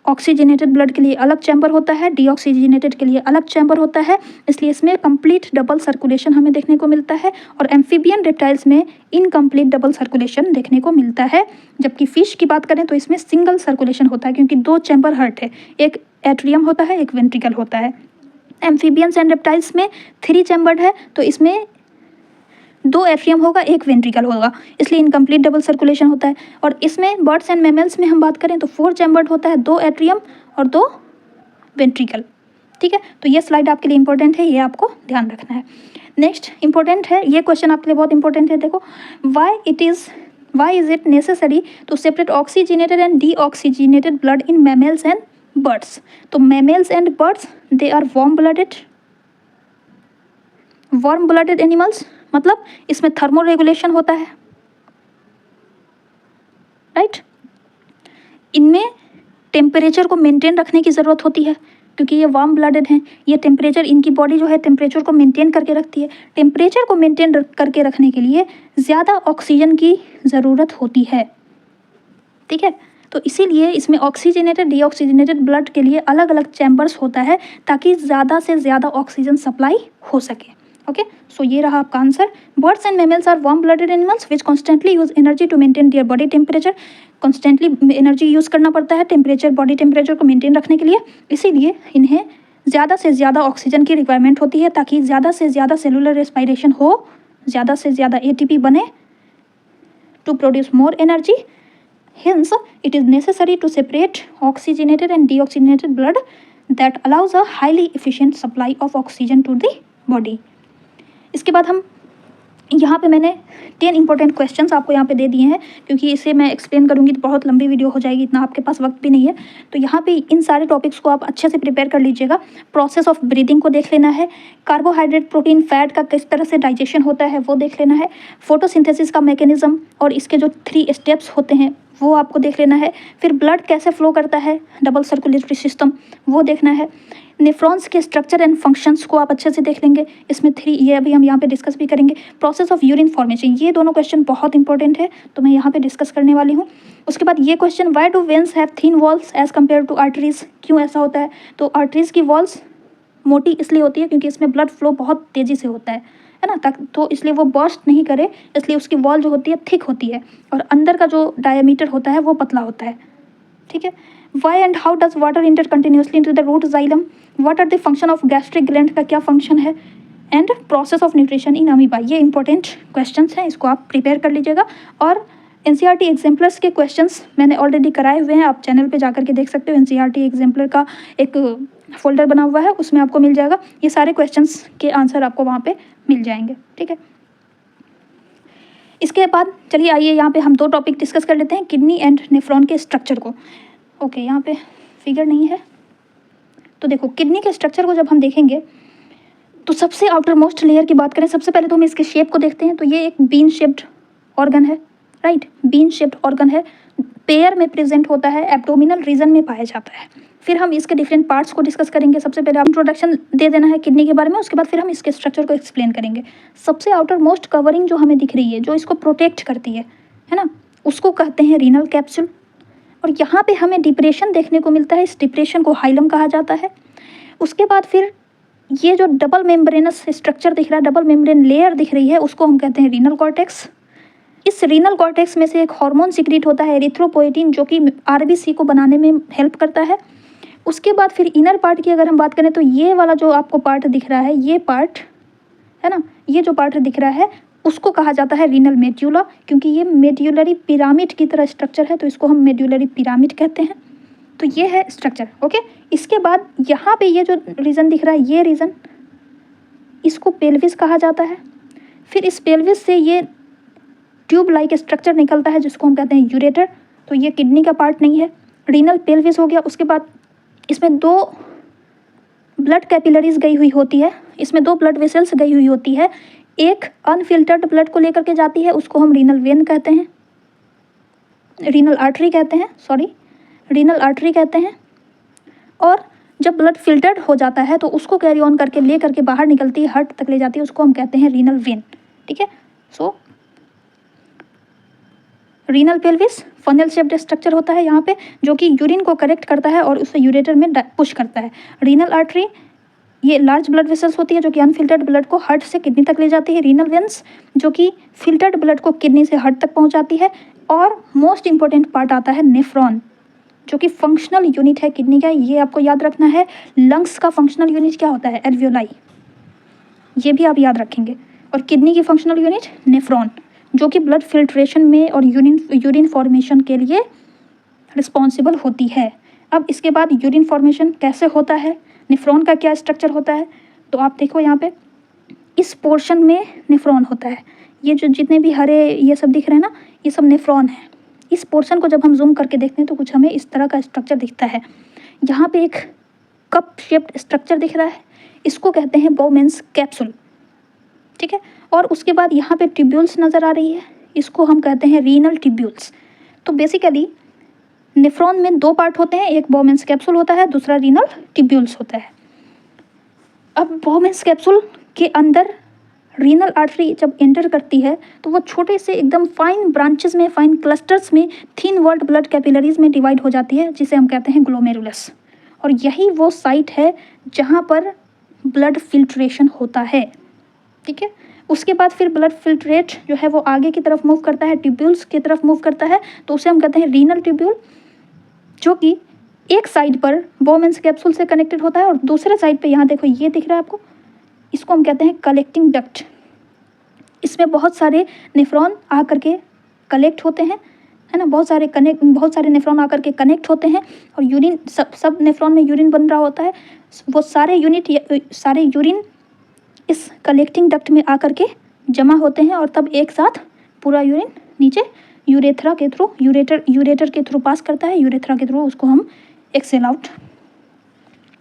[SPEAKER 1] ऑक्सीजनेटेड ब्लड के लिए अलग चैम्बर होता है, डीऑक्सीजनेटेड के लिए अलग चैम्बर होता है, इसलिए इसमें कंप्लीट डबल सर्कुलेशन हमें देखने को मिलता है। और एम्फीबियन रेप्टाइल्स में इनकम्प्लीट डबल सर्कुलेशन देखने को मिलता है। जबकि फिश की बात करें तो इसमें सिंगल सर्कुलेशन होता है, क्योंकि 2 चैम्बर हार्ट है, एक एट्रियम होता है, एक वेंट्रिकल होता है। एम्फीबियंस एंड रेप्टाइल्स में 3 चैम्बर्ड है, तो इसमें 2 एट्रियम होगा, एक वेंट्रिकल होगा, इसलिए इनकम्प्लीट डबल सर्कुलेशन होता है। और इसमें बर्ड्स एंड मैमल्स में हम बात करें तो 4 चैम्बर्ड होता है, 2 एट्रियम और 2 वेंट्रिकल। ठीक है, तो ये स्लाइड आपके लिए इंपॉर्टेंट है, ये आपको ध्यान रखना है। नेक्स्ट इंपॉर्टेंट है, ये क्वेश्चन आपके लिए बहुत इंपॉर्टेंट है। देखो, why is it necessary to separate oxygenated and deoxygenated blood in mammals and birds? तो mammals and birds they are warm blooded animals, मतलब इसमें थर्मो रेगुलेशन होता है, राइट। इनमें टेम्परेचर को मेंटेन रखने की ज़रूरत होती है, क्योंकि ये वार्म ब्लडेड हैं। ये टेम्परेचर, इनकी बॉडी जो है टेम्परेचर को मेंटेन करके रखती है। टेम्परेचर को मेंटेन करके रखने के लिए ज़्यादा ऑक्सीजन की ज़रूरत होती है। ठीक है, तो इसीलिए इसमें ऑक्सीजनेटेड डीऑक्सीजनेटेड ब्लड के लिए अलग अलग चैम्बर्स होता है, ताकि ज़्यादा से ज़्यादा ऑक्सीजन सप्लाई हो सके। ओके, सो ये रहा आपका answer. Birds and mammals are warm blooded animals which constantly use energy to maintain their body temperature. Constantly energy use करना पड़ता है टेम्परेचर, बॉडी टेम्परेचर को मेंटेन रखने के लिए, इसीलिए इन्हें ज़्यादा से ज़्यादा ऑक्सीजन की रिक्वायरमेंट होती है ताकि ज़्यादा से ज़्यादा सेलुलर रेस्पायरेशन हो, ज़्यादा से ज़्यादा एटीपी बने to produce more energy. Hence, it is necessary to separate oxygenated and deoxygenated blood that allows a highly efficient supply of oxygen to the body. इसके बाद हम यहाँ पे मैंने 10 इंपॉर्टेंट क्वेश्चंस आपको यहाँ पे दे दिए हैं, क्योंकि इसे मैं एक्सप्लेन करूँगी तो बहुत लंबी वीडियो हो जाएगी, इतना आपके पास वक्त भी नहीं है। तो यहाँ पे इन सारे टॉपिक्स को आप अच्छे से प्रिपेयर कर लीजिएगा। प्रोसेस ऑफ ब्रीदिंग को देख लेना है, कार्बोहाइड्रेट प्रोटीन फैट का किस तरह से डाइजेशन होता है वो देख लेना है, फोटोसिंथेसिस का मैकेनिज्म और इसके जो 3 स्टेप्स होते हैं वो आपको देख लेना है, फिर ब्लड कैसे फ्लो करता है, डबल सर्कुलेटरी सिस्टम वो देखना है, नेफ्रॉन्स के स्ट्रक्चर एंड फंक्शंस को आप अच्छे से देख लेंगे, इसमें 3 ये अभी हम यहाँ पे डिस्कस भी करेंगे। प्रोसेस ऑफ यूरिन फॉर्मेशन, ये दोनों क्वेश्चन बहुत इंपॉर्टेंट है तो मैं यहाँ पे डिस्कस करने वाली हूँ। उसके बाद ये question, why do veins have thin walls as compare to arteries, क्यों ऐसा होता है? तो आर्टरीज की वॉल्स मोटी इसलिए होती है क्योंकि इसमें ब्लड फ्लो बहुत तेज़ी से होता है ना, तो इसलिए वो बर्स्ट नहीं करे, इसलिए उसकी वॉल जो होती है थिक होती है और अंदर का जो डायमीटर होता है वो पतला होता है। ठीक है। Why and how does water enter continuously into the root xylem, what are the function of gastric gland का क्या फंक्शन है, and process of nutrition in amoeba. ये इंपॉर्टेंट क्वेश्चंस हैं, इसको आप प्रिपेयर कर लीजिएगा। और एनसीईआरटी एग्जाम्पलर्स के क्वेश्चंस मैंने ऑलरेडी कराए हुए हैं, आप चैनल पे जाकर के देख सकते हो। एनसीईआरटी एग्जाम्पलर का एक फोल्डर बना हुआ है, उसमें आपको मिल जाएगा, ये सारे क्वेश्चंस के आंसर आपको वहाँ पे मिल जाएंगे। ठीक है। इसके बाद चलिए आइए यहाँ पे हम 2 टॉपिक डिस्कस कर लेते हैं, किडनी एंड नेफ्रॉन के स्ट्रक्चर को। ओके, यहाँ पे फिगर नहीं है तो देखो, किडनी के स्ट्रक्चर को जब हम देखेंगे तो सबसे आउटर मोस्ट लेयर की बात करें, सबसे पहले तो हम इसके शेप को देखते हैं। तो ये एक बीन शेप्ड ऑर्गन है, राइट, बीन शेप्ड ऑर्गन है, पेयर में प्रेजेंट होता है, एब्डोमिनल रीजन में पाया जाता है। फिर हम इसके डिफरेंट पार्ट्स को डिस्कस करेंगे। सबसे पहले आप इंट्रोडक्शन दे देना है किडनी के बारे में, उसके बाद फिर हम इसके स्ट्रक्चर को एक्सप्लेन करेंगे। सबसे आउटर मोस्ट कवरिंग जो हमें दिख रही है, जो इसको प्रोटेक्ट करती है ना, उसको कहते हैं रीनल कैप्सूल। और यहाँ पे हमें डिप्रेशन देखने को मिलता है, इस डिप्रेशन को हाइलम कहा जाता है। उसके बाद फिर ये जो डबल मेम्ब्रेनस स्ट्रक्चर दिख रहा है, डबल मेम्ब्रेन लेयर दिख रही है, उसको हम कहते हैं रीनल कॉर्टेक्स। इस रीनल कॉर्टेक्स में से एक हार्मोन सिक्रीट होता है एरिथ्रोपोएटिन, जो कि आरबीसी को बनाने में हेल्प करता है। उसके बाद फिर इनर पार्ट की अगर हम बात करें तो ये वाला जो आपको पार्ट दिख रहा है, ये पार्ट है ना, ये जो पार्ट दिख रहा है उसको कहा जाता है रीनल मेड्यूला, क्योंकि ये मेड्यूलरी पिरामिड की तरह स्ट्रक्चर है तो इसको हम मेड्यूलरी पिरामिड कहते हैं। तो ये है स्ट्रक्चर। ओके, इसके बाद यहाँ पे ये जो रीजन दिख रहा है, ये रीजन, इसको पेल्विस कहा जाता है। फिर इस पेल्विस से ये ट्यूब लाइक स्ट्रक्चर निकलता है जिसको हम कहते हैं यूरेटर। तो ये किडनी का पार्ट नहीं है, रीनल पेल्विस हो गया। उसके बाद इसमें 2 ब्लड कैपिलरीज गई हुई होती है, इसमें 2 ब्लड वेसल्स गई हुई होती है। एक अनफिल्टर्ड ब्लड को लेकर के जाती है, उसको हम रीनल वेन कहते हैं, रीनल आर्टरी कहते हैं, सॉरी रीनल आर्टरी कहते हैं। और जब ब्लड फिल्टर्ड हो जाता है तो उसको कैरी ऑन करके ले करके बाहर निकलती है, हार्ट तक ले जाती है, उसको हम कहते हैं रीनल वेन। ठीक है। So renal pelvis funnel shaped structure होता है यहाँ पे, जो कि यूरिन को करेक्ट करता है और उसे यूरेटर में पुश करता है। रीनल आर्टरी ये लार्ज ब्लड वेसल्स होती है जो कि अनफिल्टर्ड ब्लड को हार्ट से किडनी तक ले जाती है। रीनल वेन्स जो कि फिल्टर्ड ब्लड को किडनी से हार्ट तक पहुँचाती है। और मोस्ट इंपॉर्टेंट पार्ट आता है नेफ्रॉन, जो कि फंक्शनल यूनिट है किडनी का, ये आपको याद रखना है। लंग्स का फंक्शनल यूनिट क्या होता है? एल्वियोलाई, ये भी आप याद रखेंगे। और किडनी की फंक्शनल यूनिट नेफ्रॉन, जो कि ब्लड फिल्ट्रेशन में और यूरिन फॉर्मेशन के लिए रिस्पॉन्सिबल होती है। अब इसके बाद यूरिन फॉर्मेशन कैसे होता है, नेफ्रॉन का क्या स्ट्रक्चर होता है, तो आप देखो यहाँ पे इस पोर्शन में नेफ्रॉन होता है। ये जो जितने भी हरे ये सब दिख रहे हैं ना, ये सब नेफ्रॉन है। इस पोर्शन को जब हम जूम करके देखते हैं तो कुछ हमें इस तरह का स्ट्रक्चर दिखता है। यहाँ पे एक कप शेप्ड स्ट्रक्चर दिख रहा है, इसको कहते हैं बाउमेन्स कैप्सूल। ठीक है। और उसके बाद यहाँ पे ट्यूब्यूल्स नज़र आ रही है, इसको हम कहते हैं रीनल ट्यूब्यूल्स। तो बेसिकली नेफ्रॉन में 2 पार्ट होते हैं, एक बाउमेन्स कैप्सूल होता है, दूसरा रीनल ट्यूब्यूल्स होता है। अब बाउमेन्स कैप्सूल के अंदर रीनल आर्टरी जब एंटर करती है तो वो छोटे से एकदम फाइन ब्रांचेस में, फाइन क्लस्टर्स में, थिन वॉल्ड ब्लड कैपिलरीज में डिवाइड हो जाती है, जिसे हम कहते हैं ग्लोमेरुलस। और यही वो साइट है जहाँ पर ब्लड फिल्ट्रेशन होता है। ठीक है। उसके बाद फिर ब्लड फिल्ट्रेट जो है वो आगे की तरफ मूव करता है, ट्यूब्यूल्स की तरफ मूव करता है, तो उसे हम कहते हैं रीनल ट्यूब्यूल, जो कि एक साइड पर बोमेंस कैप्सूल से कनेक्टेड होता है और दूसरे साइड पे यहाँ देखो ये दिख रहा है आपको, इसको हम कहते हैं कलेक्टिंग डक्ट। इसमें बहुत सारे नेफ्रॉन आकर के कलेक्ट होते हैं, है ना, बहुत सारे नेफ्रॉन आकर के कनेक्ट होते हैं और यूरिन सब नेफ्रॉन में यूरिन बन रहा होता है। वो सारे यूरिन इस कलेक्टिंग डक्ट में आकर के जमा होते हैं और तब एक साथ पूरा यूरिन नीचे यूरेथ्रा के थ्रू यूरेटर के थ्रू पास करता है। यूरेथ्रा के थ्रू उसको हम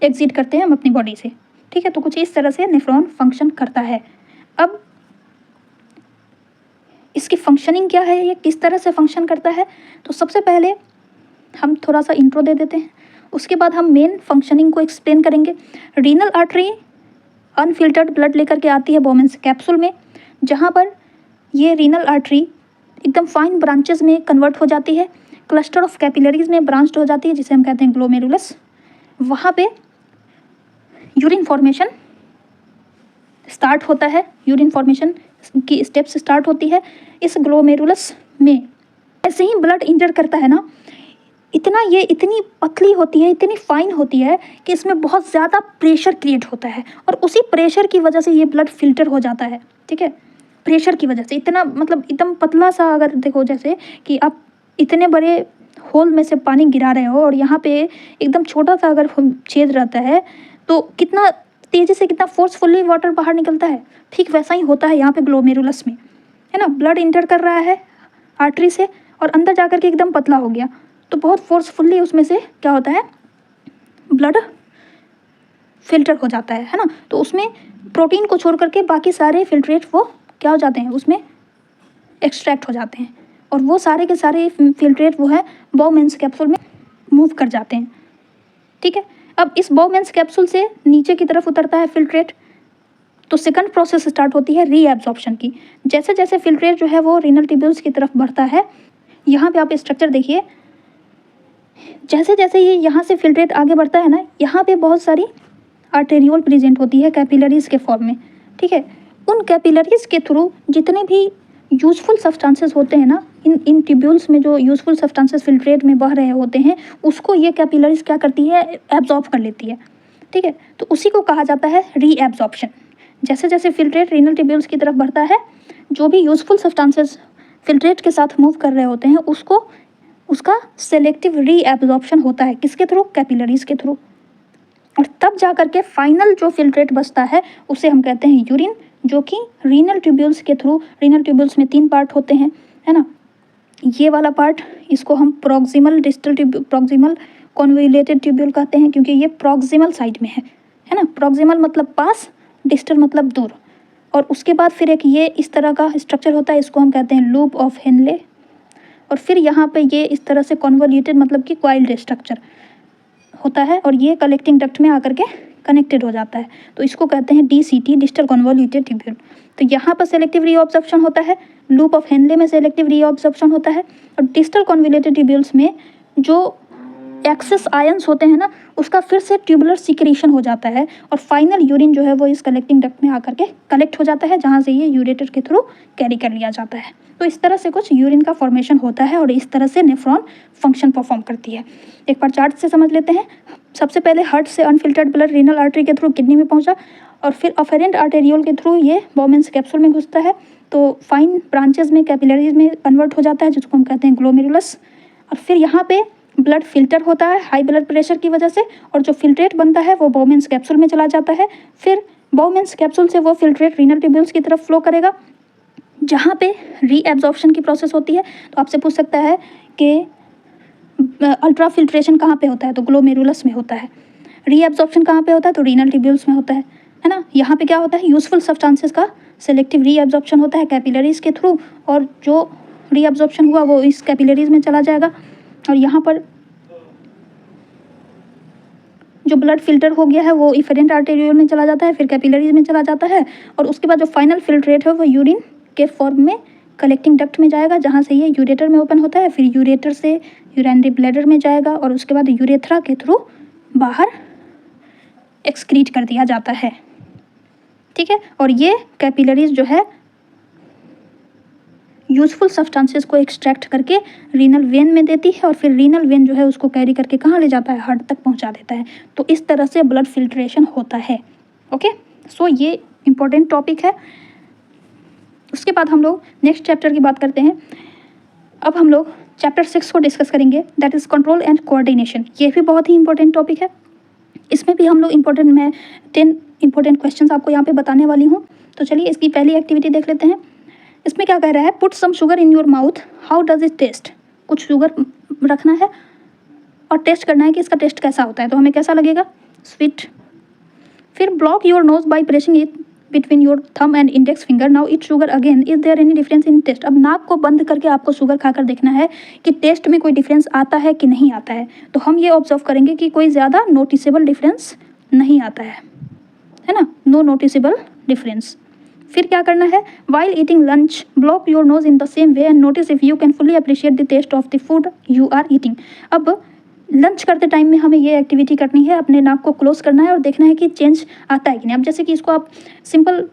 [SPEAKER 1] एग्जिट करते हैं हम अपनी बॉडी से, ठीक है। तो कुछ इस तरह से नेफ्रॉन फंक्शन करता है। अब इसकी फंक्शनिंग क्या है, ये किस तरह से फंक्शन करता है, तो सबसे पहले हम थोड़ा सा इंट्रो दे देते हैं, उसके बाद हम मेन फंक्शनिंग को एक्सप्लेन करेंगे। रीनल आर्टरी अनफिल्टर्ड ब्लड लेकर के आती है बोमेंस कैप्सूल में, जहाँ पर ये रीनल आर्टरी एकदम फाइन ब्रांचेस में कन्वर्ट हो जाती है, क्लस्टर ऑफ कैपिलरीज में ब्रांच्ड हो जाती है, जिसे हम कहते हैं ग्लोमेरुलस। वहाँ पे यूरिन फॉर्मेशन स्टार्ट होता है, यूरिन फॉर्मेशन की स्टेप्स स्टार्ट होती है इस ग्लोमेरुलस में। ऐसे ही ब्लड इंटर करता है ना, ये इतनी पतली होती है, इतनी फाइन होती है कि इसमें बहुत ज़्यादा प्रेशर क्रिएट होता है और उसी प्रेशर की वजह से ये ब्लड फिल्टर हो जाता है, ठीक है। प्रेशर की वजह से इतना मतलब एकदम पतला सा, अगर देखो जैसे कि आप इतने बड़े होल में से पानी गिरा रहे हो और यहाँ पे एकदम छोटा सा अगर छेद रहता है तो कितना तेज़ी से, कितना फोर्सफुली वाटर बाहर निकलता है, ठीक वैसा ही होता है यहाँ पे ग्लोमेरुलस में, है ना। ब्लड इंटर कर रहा है आर्टरी से और अंदर जाकर के एकदम पतला हो गया, तो बहुत फोर्सफुली उसमें से क्या होता है, ब्लड फिल्टर हो जाता है ना। तो उसमें प्रोटीन को छोड़ करके बाकी सारे फिल्ट्रेट वो क्या हो जाते हैं, उसमें एक्सट्रैक्ट हो जाते हैं और वो सारे के सारे फिल्ट्रेट वो है बोमेंस कैप्सूल में मूव कर जाते हैं, ठीक है। अब इस बोमेंस कैप्सूल से नीचे की तरफ उतरता है फिल्ट्रेट, तो सेकंड प्रोसेस स्टार्ट होती है रीएब्जॉर्प्शन की। जैसे जैसे फिल्ट्रेट जो है वो रीनल ट्यूब्यूल्स की तरफ बढ़ता है, यहाँ पे आप स्ट्रक्चर देखिए, जैसे जैसे ये यहाँ से फिल्ट्रेट आगे बढ़ता है ना, यहाँ पे बहुत सारी आर्टेरियोल प्रेजेंट होती है कैपिलरीज के फॉर्म में, ठीक है। उन कैपिलरीज के थ्रू जितने भी यूजफुल सब्सटेंसेस होते हैं ना, इन ट्यूब्यूल्स में जो यूजफुल सब्सटेंसेस फिल्ट्रेट में बह रहे होते हैं, उसको ये कैपिलरीज क्या करती है, एब्जॉर्ब कर लेती है, ठीक है। तो उसी को कहा जाता है रीएब्जॉर्प्शन। जैसे जैसे फिल्ट्रेट रीनल ट्यूब्यूल्स की तरफ बढ़ता है, जो भी यूजफुल सब्सटेंसेस फिल्ट्रेट के साथ मूव कर रहे होते हैं उसका सेलेक्टिव रीएब्जॉर्प्शन होता है, किसके थ्रू, कैपिलरीज के थ्रू। और तब जा करके फाइनल जो फिल्ट्रेट बचता है उसे हम कहते हैं यूरिन, जो कि रीनल ट्यूब्यूल्स के थ्रू, रीनल ट्यूब्यूल्स में 3 पार्ट होते हैं, है ना। ये वाला पार्ट, इसको हम प्रॉक्सिमल कॉन्वोल्यूटेड ट्यूब्यूल कहते हैं, क्योंकि ये प्रॉक्सिमल साइड में है ना। प्रॉक्सिमल मतलब पास, डिस्टल मतलब दूर। और उसके बाद फिर एक ये इस तरह का स्ट्रक्चर होता है, इसको हम कहते हैं लूप ऑफ हेनले। और फिर यहाँ पे ये इस तरह से कॉन्वोल्यूटेड मतलब कि कॉइल्ड स्ट्रक्चर होता है और ये कलेक्टिंग डक्ट में आकर के कनेक्टेड हो जाता है, तो इसको कहते हैं DCT, डिस्टल कॉन्वोल्यूटेड ट्यूब्यूल। तो यहाँ पर सेलेक्टिव रीअब्जॉर्प्शन होता है, लूप ऑफ हेनले में सेलेक्टिव रीअब्जॉर्प्शन होता है, और डिस्टल कॉन्वोल्यूटेड ट्यूब्यूल्स में जो एक्सेस आयंस होते हैं ना, उसका फिर से ट्यूबुलर सिक्रीशन हो जाता है और फाइनल यूरिन जो है वो इस कलेक्टिंग डक्ट में आकर के कलेक्ट हो जाता है, जहाँ से ये यूरेटर के थ्रू कैरी कर लिया जाता है। तो इस तरह से कुछ यूरिन का फॉर्मेशन होता है और इस तरह से नेफ्रॉन फंक्शन परफॉर्म करती है। एक बार चार्ट से समझ लेते हैं। सबसे पहले हार्ट से अनफिल्टर्ड ब्लड रीनल आर्टरी के थ्रू किडनी में पहुंचा और फिर अफेरेंट आर्टेरियोल के थ्रू ये बोमेंस कैप्सूल में घुसता है, तो फाइन ब्रांचेस में कैपिलरीज में कन्वर्ट हो जाता है, जिसको हम कहते हैं ग्लोमेरुलस। और फिर यहाँ पे ब्लड फिल्टर होता है हाई ब्लड प्रेशर की वजह से, और जो फिल्ट्रेट बनता है वो बोमेंस कैप्सूल में चला जाता है। फिर बोमेंस कैप्सूल से वो फिल्ट्रेट रीनल ट्यूब्यूल्स की तरफ फ्लो करेगा, जहाँ पे रीएब्जॉर्प्शन की प्रोसेस होती है। तो आपसे पूछ सकता है कि अल्ट्रा फिल्ट्रेशन कहाँ पे होता है, तो ग्लोमेरुलस में होता है। रीएब्जॉर्प्शन कहाँ पे होता है, तो रीनल ट्यूब्यूल्स में होता है ना। यहाँ पे क्या होता है, यूजफुल सब्सटेंसेस का सेलेक्टिव रीएब्जॉर्प्शन होता है कैपिलरीज के थ्रू, और जो रीएब्जॉर्प्शन हुआ वो इस कैपिलरीज में चला जाएगा। और यहाँ पर जो ब्लड फिल्टर हो गया है वो इफेरेंट आर्टेरियोल में चला जाता है, फिर कैपिलरीज में चला जाता है, और उसके बाद जो फाइनल फिल्ट्रेट है वो यूरिन के फॉर्म में कलेक्टिंग डक्ट में जाएगा, जहाँ से ये यूरेटर में ओपन होता है, फिर यूरेटर से यूरिनरी ब्लैडर में जाएगा और उसके बाद यूरेथ्रा के थ्रू बाहर एक्सक्रीट कर दिया जाता है, ठीक है। और ये कैपिलरीज जो है यूजफुल सब्सटेंसेस को एक्सट्रैक्ट करके रीनल वेन में देती है और फिर रीनल वेन जो है उसको कैरी करके कहाँ ले जाता है, हार्ट तक पहुँचा देता है। तो इस तरह से ब्लड फिल्ट्रेशन होता है। ओके, सो ये इम्पोर्टेंट टॉपिक है। उसके बाद हम लोग नेक्स्ट चैप्टर की बात करते हैं। अब हम लोग चैप्टर 6 को डिस्कस करेंगे, that is control and coordination. ये भी बहुत ही इंपॉर्टेंट टॉपिक है। इसमें भी हम लोग मैं 10 इंपॉर्टेंट क्वेश्चंस आपको यहाँ पे बताने वाली हूँ। तो चलिए इसकी पहली एक्टिविटी देख लेते हैं। इसमें क्या कह रहा है, put some sugar in your mouth, how does it taste. कुछ शुगर रखना है और टेस्ट करना है कि इसका टेस्ट कैसा होता है। तो हमें कैसा लगेगा, स्वीट। फिर block your nose by pressing it between your thumb and index finger, now it sugar again, is there any difference in taste. अब नाक को बंद करके आपको शुगर खाकर देखना है कि टेस्ट में कोई डिफरेंस आता है कि नहीं आता है। तो हम ये ऑब्जर्व करेंगे कि कोई ज़्यादा नोटिसेबल डिफरेंस नहीं आता है ना, नो नोटिसेबल डिफरेंस। फिर क्या करना है, while eating lunch block your nose in the same way and notice if you can fully appreciate the taste of the food you are eating. अब लंच करते टाइम में हमें ये एक्टिविटी करनी है, अपने नाक को क्लोज करना है और देखना है कि चेंज आता है कि नहीं। अब जैसे कि इसको आप सिंपल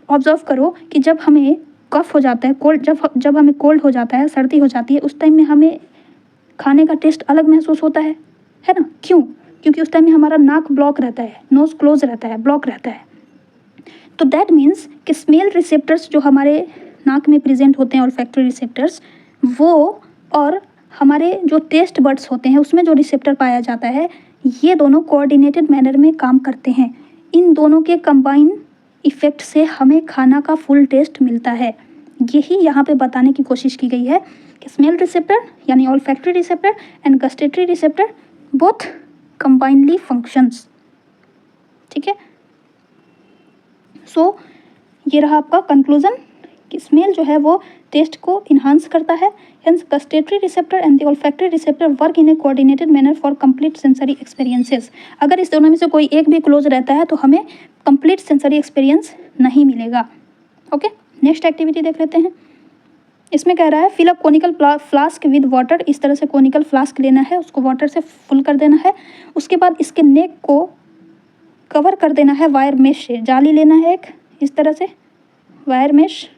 [SPEAKER 1] ऑब्जर्व करो कि जब हमें कफ हो जाता है, कोल्ड, जब हमें कोल्ड हो जाता है, सर्दी हो जाती है, उस टाइम में हमें खाने का टेस्ट अलग महसूस होता है ना। क्यों? क्योंकि उस टाइम में हमारा नाक ब्लॉक रहता है, नोज क्लोज रहता है, ब्लॉक रहता है। तो दैट मीन्स कि स्मेल रिसेप्टर्स जो हमारे नाक में प्रेजेंट होते हैं, ऑल्फैक्टरी रिसेप्टर्स, वो और हमारे जो टेस्ट बड्स होते हैं उसमें जो रिसेप्टर पाया जाता है, ये दोनों कोऑर्डिनेटेड मैनर में काम करते हैं। इन दोनों के कंबाइन इफेक्ट से हमें खाना का फुल टेस्ट मिलता है। यही यहाँ पे बताने की कोशिश की गई है कि स्मेल रिसेप्टर यानी olfactory receptor and gustatory receptor both combinedly functions. ठीक है, सो ये रहा आपका कंक्लूजन कि स्मेल जो है वो टेस्ट को इन्हांस करता है। Hence gustatory receptor and the olfactory receptor work in A coordinated manner for complete sensory experiences. अगर इस दोनों में से कोई एक भी क्लोज रहता है तो हमें कंप्लीट सेंसरी एक्सपीरियंस नहीं मिलेगा। ओके, नेक्स्ट एक्टिविटी देख लेते हैं। इसमें कह रहा है fill up conical flask with water. इस तरह से कोनिकल फ्लास्क लेना है, उसको वाटर से फुल कर देना है। उसके बाद इसके नेक को कवर कर देना है वायर मेश से। जाली लेना है एक, इस तरह से वायर मेश,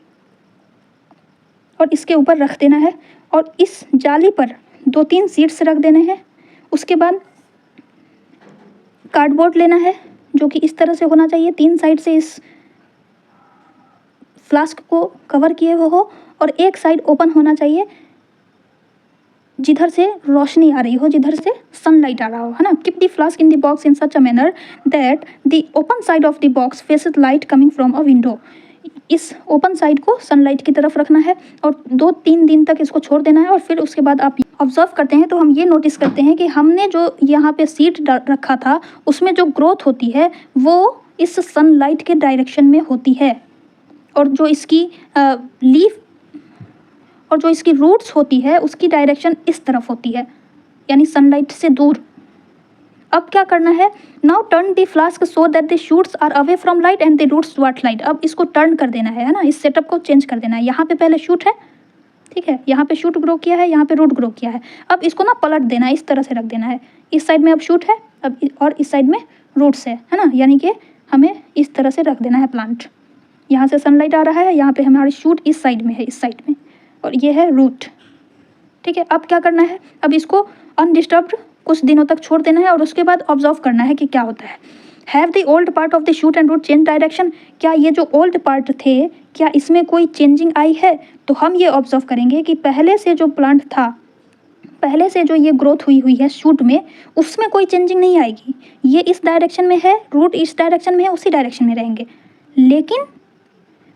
[SPEAKER 1] और इसके ऊपर रख देना है और इस जाली पर 2-3 सीड्स रख देने हैं। उसके बाद कार्डबोर्ड लेना है जो कि इस तरह से होना चाहिए, 3 साइड से इस फ्लास्क को कवर किए हुए हो और एक साइड ओपन होना चाहिए जिधर से रोशनी आ रही हो, जिधर से सनलाइट आ रहा हो, है ना। Keep the flask in the box in such a manner that the open side of the box faces light coming from a window. इस ओपन साइड को सनलाइट की तरफ रखना है और 2-3 दिन तक इसको छोड़ देना है। और फिर उसके बाद आप ऑब्जर्व करते हैं तो हम ये नोटिस करते हैं कि हमने जो यहाँ पे सीड रखा था उसमें जो ग्रोथ होती है वो इस सनलाइट के डायरेक्शन में होती है, और जो इसकी लीफ और जो इसकी रूट्स होती है उसकी डायरेक्शन इस तरफ होती है, यानी सनलाइट से दूर। अब क्या करना है, now turn the flask so that the shoots are away from light and the roots towards light. अब इसको टर्न कर देना है ना, इस सेटअप को चेंज कर देना है। यहाँ पे पहले शूट है, ठीक है, यहाँ पे शूट ग्रो किया है, यहाँ पे रूट ग्रो किया है। अब इसको ना पलट देना है, इस तरह से रख देना है। इस साइड में अब शूट है अब और इस साइड में रूट्स है ना, यानी कि हमें इस तरह से रख देना है प्लांट। यहाँ से सनलाइट आ रहा है, यहाँ पे हमारी शूट इस साइड में है, इस साइड में, और ये है रूट। ठीक है, अब क्या करना है, अब इसको अनडिस्टर्ब्ड कुछ दिनों तक छोड़ देना है और उसके बाद ऑब्जर्व करना है कि क्या होता है। Have the old part of the shoot and route change direction. क्या ये जो ओल्ड पार्ट थे, क्या इसमें कोई चेंजिंग आई है? तो हम ये ऑब्जर्व करेंगे कि पहले से जो प्लांट था, पहले से जो ये ग्रोथ हुई है शूट में, उसमें कोई चेंजिंग नहीं आएगी। ये इस डायरेक्शन में है, रूट इस डायरेक्शन में है, उसी डायरेक्शन में रहेंगे। लेकिन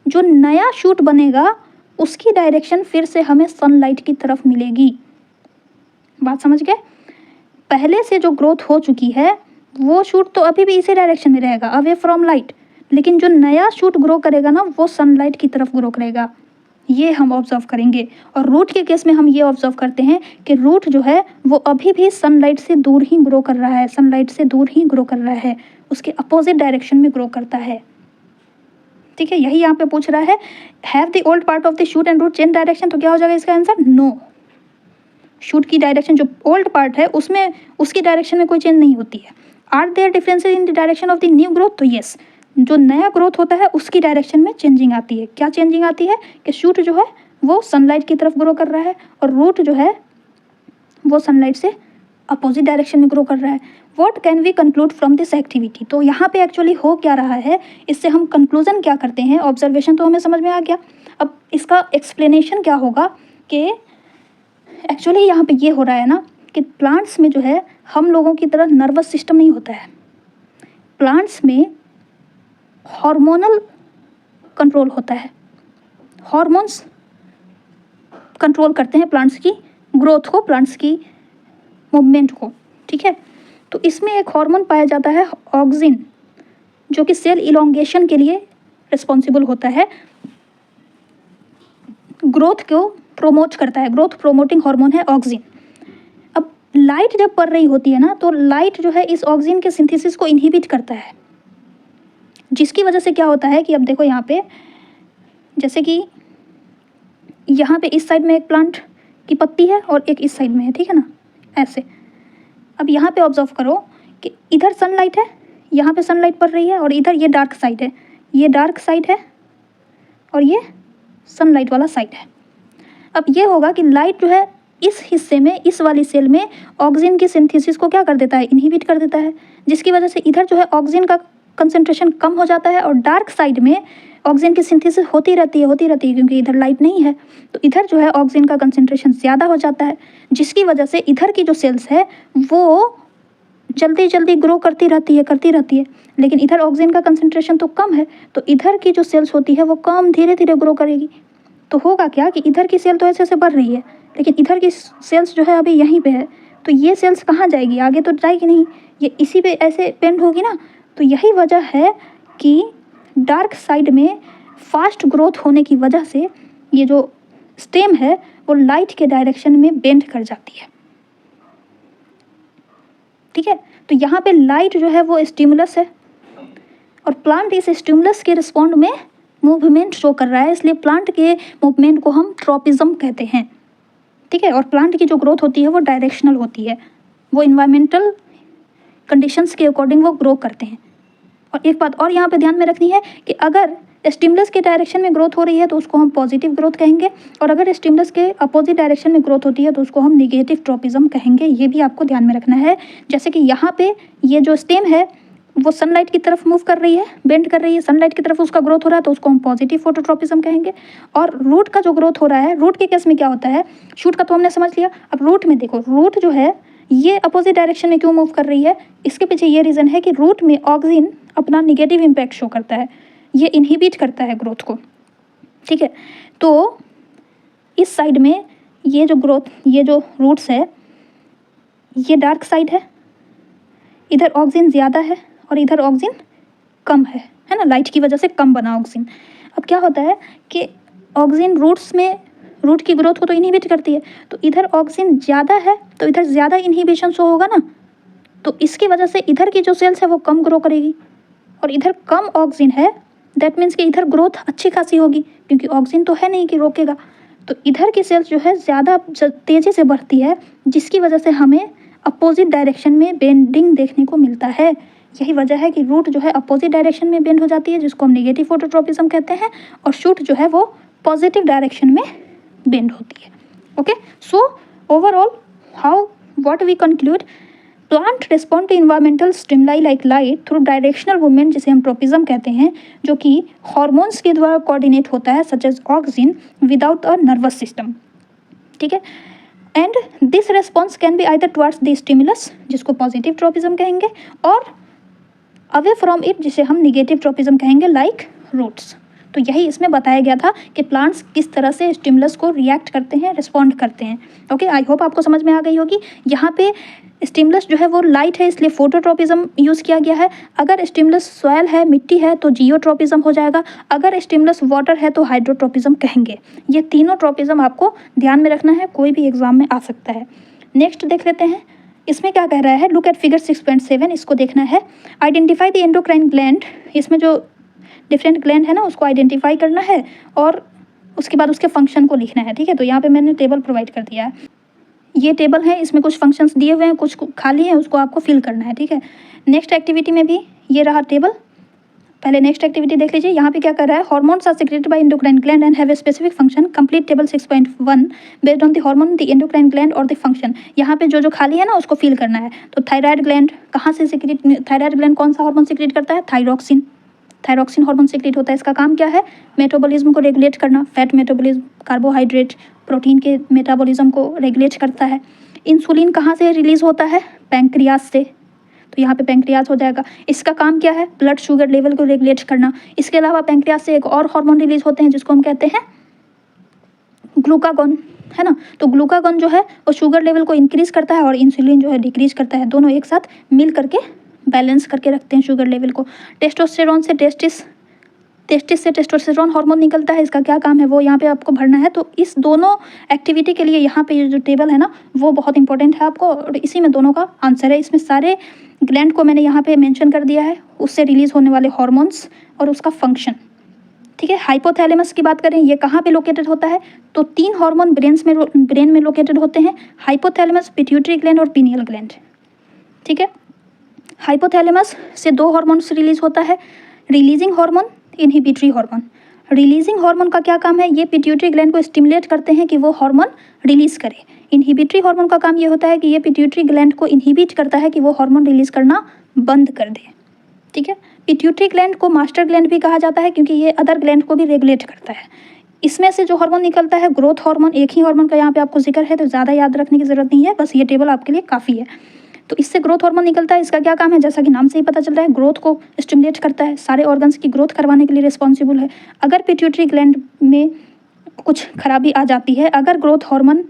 [SPEAKER 1] जो नया शूट बनेगा उसकी डायरेक्शन फिर से हमें सनलाइट की तरफ मिलेगी। बात समझ गए? पहले से जो ग्रोथ हो चुकी है वो शूट तो अभी भी इसी डायरेक्शन में रहेगा, अवे फ्रॉम लाइट, लेकिन जो नया शूट ग्रो करेगा ना वो सनलाइट की तरफ ग्रो करेगा। ये हम ऑब्जर्व करेंगे। और रूट के केस में हम ये ऑब्जर्व करते हैं कि रूट जो है वो अभी भी सनलाइट से दूर ही ग्रो कर रहा है, सनलाइट से दूर ही ग्रो कर रहा है, उसके अपोजिट डायरेक्शन में ग्रो करता है। ठीक है, यही यहाँ पे पूछ रहा है, have the old part of the shoot and route change direction. तो क्या हो जाएगा इसका आंसर? नो। शूट की डायरेक्शन जो ओल्ड पार्ट है उसमें उसकी डायरेक्शन में कोई चेंज नहीं होती है। Are there differences in the direction of the new growth? तो यस, जो नया ग्रोथ होता है उसकी डायरेक्शन में चेंजिंग आती है। क्या चेंजिंग आती है कि शूट जो है वो सनलाइट की तरफ ग्रो कर रहा है और रूट जो है वो सनलाइट से अपोजिट डायरेक्शन में ग्रो कर रहा है। What can we conclude from this activity? तो यहाँ पे एक्चुअली हो क्या रहा है, इससे हम कंक्लूजन क्या करते हैं? ऑब्जर्वेशन तो हमें समझ में आ गया, अब इसका एक्सप्लेनेशन क्या होगा कि एक्चुअली यहाँ पे ये हो रहा है ना कि प्लांट्स में जो है हम लोगों की तरह नर्वस सिस्टम नहीं होता है। प्लांट्स में हार्मोनल कंट्रोल होता है, हार्मोन्स कंट्रोल करते हैं प्लांट्स की ग्रोथ को, प्लांट्स की मूवमेंट को, ठीक है। तो इसमें एक हार्मोन पाया जाता है ऑक्सिन, जो कि सेल इलोंगेशन के लिए रिस्पॉन्सिबल होता है, ग्रोथ को प्रोमोट करता है, ग्रोथ प्रोमोटिंग हार्मोन है ऑक्सिन। अब लाइट जब पड़ रही होती है ना तो लाइट जो है इस ऑक्सिन के सिंथेसिस को इनहिबिट करता है, जिसकी वजह से क्या होता है कि अब देखो यहाँ पे, जैसे कि यहाँ पे इस साइड में एक प्लांट की पत्ती है और एक इस साइड में है, ठीक है ना, ऐसे। अब यहाँ पे ऑब्जर्व करो कि इधर सनलाइट है, यहाँ पे सनलाइट पड़ रही है और इधर ये डार्क साइड है, ये डार्क साइड है और ये सनलाइट वाला साइड है। अब ये होगा कि लाइट जो है इस हिस्से में, इस वाली सेल में ऑक्सीजन की सिंथेसिस को क्या कर देता है, इनहिबिट कर देता है, जिसकी वजह से इधर जो है ऑक्सीजन का कंसंट्रेशन कम हो जाता है और डार्क साइड में ऑक्सीजन की सिंथेसिस होती रहती है क्योंकि इधर लाइट नहीं है, तो इधर जो है ऑक्सीजन का कंसंट्रेशन ज़्यादा हो जाता है, जिसकी वजह से इधर की जो सेल्स है वो जल्दी जल्दी ग्रो करती रहती है, लेकिन इधर ऑक्सीजन का कंसंट्रेशन तो कम है, तो इधर की जो सेल्स होती है वो कम धीरे धीरे ग्रो करेगी। तो होगा क्या कि इधर की सेल तो ऐसे ऐसे बढ़ रही है, लेकिन इधर की सेल्स जो है अभी यहीं पे है, तो ये सेल्स कहाँ जाएगी, आगे तो जाएगी नहीं, ये इसी पे ऐसे बेंड होगी ना। तो यही वजह है कि डार्क साइड में फास्ट ग्रोथ होने की वजह से ये जो स्टेम है वो लाइट के डायरेक्शन में बेंड कर जाती है, ठीक है। तो यहाँ पे लाइट जो है वो स्टिमुलस है और प्लांट इस स्टिमुलस के रिस्पॉन्ड में मूवमेंट शो कर रहा है, इसलिए प्लांट के मूवमेंट को हम ट्रॉपिज्म कहते हैं, ठीक है। और प्लांट की जो ग्रोथ होती है वो डायरेक्शनल होती है, वो इन्वायरमेंटल कंडीशंस के अकॉर्डिंग वो ग्रो करते हैं। और एक बात और यहाँ पे ध्यान में रखनी है कि अगर स्टिमुलस के डायरेक्शन में ग्रोथ हो रही है तो उसको हम पॉजिटिव ग्रोथ कहेंगे, और अगर स्टिमुलस के अपोजिट डायरेक्शन में ग्रोथ होती है तो उसको हम निगेटिव ट्रॉपिज्म कहेंगे। ये भी आपको ध्यान में रखना है। जैसे कि यहाँ पे ये जो स्टेम है वो सनलाइट की तरफ मूव कर रही है, बेंड कर रही है, सनलाइट की तरफ उसका ग्रोथ हो रहा है तो उसको हम पॉजिटिव फोटोट्रॉपिज्म कहेंगे। और रूट का जो ग्रोथ हो रहा है, रूट के केस में क्या होता है, शूट का तो हमने समझ लिया, अब रूट में देखो, रूट जो है ये अपोजिट डायरेक्शन में क्यों मूव कर रही है, इसके पीछे ये रीज़न है कि रूट में ऑक्सीजन अपना निगेटिव इम्पैक्ट शो करता है, ये इनहिबिट करता है ग्रोथ को, ठीक है। तो इस साइड में ये जो ग्रोथ, ये जो रूट्स है ये डार्क साइड है, इधर ऑक्सीजन ज़्यादा है और इधर ऑक्सीजन कम है ना, लाइट की वजह से कम बना ऑक्सीजन। अब क्या होता है कि ऑक्सीजन रूट्स में, रूट की ग्रोथ को तो इनहिबिट करती है, तो इधर ऑक्सीजन ज़्यादा है तो इधर ज़्यादा इनहिबिशन शो होगा ना, तो इसकी वजह से इधर की जो सेल्स है वो कम ग्रो करेगी, और इधर कम ऑक्सीजन है, दैट मीन्स कि इधर ग्रोथ अच्छी खासी होगी क्योंकि ऑक्सीजन तो है नहीं कि रोकेगा, तो इधर की सेल्स जो है ज़्यादा तेज़ी से बढ़ती है, जिसकी वजह से हमें अपोजिट डायरेक्शन में बेंडिंग देखने को मिलता है। यही वजह है कि रूट जो है अपोजिट डायरेक्शन में बेंड हो जाती है, जिसको हम नेगेटिव फोटोट्रॉपिज्म कहते हैं, और शूट जो है वो पॉजिटिव डायरेक्शन में बेंड होती है। Okay, so overall how what we conclude, plant respond to environmental stimuli like light through directional movement, जिसे हम ट्रोपिज्म कहते हैं, जो कि हॉर्मोन्स के द्वारा कोऑर्डिनेट होता है, such as oxygen, without a nervous system, ठीक है। And this response can be either towards the stimulus, जिसको पॉजिटिव ट्रोपिज्म कहेंगे, और अवे फ्रॉम इट, जिसे हम निगेटिव ट्रोपिज्म कहेंगे, लाइक रूट्स। तो यही इसमें बताया गया था कि प्लांट्स किस तरह से स्टिमुलस को रिएक्ट करते हैं, रिस्पॉन्ड करते हैं। ओके, आई होप आपको समझ में आ गई होगी। यहाँ पे स्टिमुलस जो है वो लाइट है, इसलिए फोटोट्रॉपिज्म यूज़ किया गया है। अगर स्टिमुलस सॉयल है, मिट्टी है, तो जियोट्रॉपिज्म हो जाएगा। अगर स्टिमुलस वाटर है तो हाइड्रोट्रॉपिज्म कहेंगे। ये तीनों ट्रॉपिज्म आपको ध्यान में रखना है, कोई भी एग्जाम में आ सकता है। नेक्स्ट देख लेते हैं, इसमें क्या कह रहा है, लुक एट फिगर 6.7, इसको देखना है। आइडेंटिफाई द एंडोक्राइन ग्लैंड, इसमें जो डिफरेंट ग्लैंड है ना उसको आइडेंटिफाई करना है और उसके बाद उसके फंक्शन को लिखना है, ठीक है। तो यहाँ पे मैंने टेबल प्रोवाइड कर दिया है, ये टेबल है, इसमें कुछ फंक्शंस दिए हुए हैं, कुछ खाली है, उसको आपको फिल करना है, ठीक है। नेक्स्ट एक्टिविटी में भी ये रहा टेबल, पहले नेक्स्ट एक्टिविटी देख लीजिए। यहाँ पे क्या कर रहा है, hormones are secreted by endocrine gland and have a specific function. Complete table 6.1 based on the hormone the endocrine gland और द फंक्शन। यहाँ पे जो जो खाली है ना उसको फिल करना है। तो थायराइड ग्लैंड कहाँ से सिक्रेट, थायराइड ग्लैंड कौन सा हार्मोन सिक्रेट करता है, थायरोक्सिन। थायरोक्सिन हार्मोन सिक्रेट होता है। इसका काम क्या है, मेटाबॉलिज्म को रेगुलेट करना, फैट मेटाबॉलिज्म, कार्बोहाइड्रेट, प्रोटीन के मेटाबॉलिज्म को रेगुलेट करता है। इंसुलिन कहाँ से रिलीज होता है, पैंक्रियाज से। तो यहाँ पे पैंक्रियाज हो जाएगा। इसका काम क्या है, ब्लड शुगर लेवल को रेगुलेट करना। इसके अलावा पैंक्रियाज से एक और हार्मोन रिलीज होते हैं जिसको हम कहते हैं ग्लूकागॉन, है ना। तो ग्लूकागॉन जो है वो शुगर लेवल को इंक्रीज करता है और इंसुलिन जो है डिक्रीज करता है। दोनों एक साथ मिल करके बैलेंस करके रखते हैं शुगर लेवल को। टेस्टोस्टेरोन से टेस्टिस से टेस्टोस्टेरोन हार्मोन निकलता है। इसका क्या काम है वो यहाँ पे आपको भरना है। तो इस दोनों एक्टिविटी के लिए यहाँ पे ये जो टेबल है ना वो बहुत इंपॉर्टेंट है आपको, और इसी में दोनों का आंसर है। इसमें सारे ग्लैंड को मैंने यहाँ पे मेंशन कर दिया है, उससे रिलीज होने वाले हार्मोन्स और उसका फंक्शन, ठीक है। हाइपोथैलेमस की बात करें, ये कहाँ पे लोकेटेड होता है, तो 3 हार्मोन ब्रेन में लोकेटेड होते हैं, हाइपोथैलेमस, पिट्यूटरी ग्लैंड और पीनियल ग्लैंड, ठीक है। हाइपोथैलेमस से 2 हार्मोन्स रिलीज होता है, releasing hormone, inhibitory hormone. Releasing hormone का क्या काम है, ये पिट्यूटरी ग्लैंड को स्टिमुलेट करते हैं कि वो हार्मोन रिलीज करे। इनहिबिटरी हार्मोन का काम ये होता है कि ये पिट्यूटरी ग्लैंड को इनहिबिट करता है कि वो हार्मोन रिलीज करना बंद कर दे, ठीक है। पिट्यूटरी ग्लैंड को मास्टर ग्लैंड भी कहा जाता है क्योंकि ये अदर ग्लैंड को भी रेगुलेट करता है। इसमें से जो हार्मोन निकलता है ग्रोथ हार्मोन, एक ही हार्मोन का यहाँ पे आपको जिक्र है तो ज़्यादा याद रखने की जरूरत नहीं है, बस ये टेबल आपके लिए काफ़ी है। तो इससे ग्रोथ हार्मोन निकलता है। इसका क्या काम है, जैसा कि नाम से ही पता चल रहा है, ग्रोथ को स्टिमुलेट करता है, सारे ऑर्गन्स की ग्रोथ करवाने के लिए रिस्पॉन्सिबल है। अगर पिट्यूटरी ग्लैंड में कुछ खराबी आ जाती है, अगर ग्रोथ हार्मोन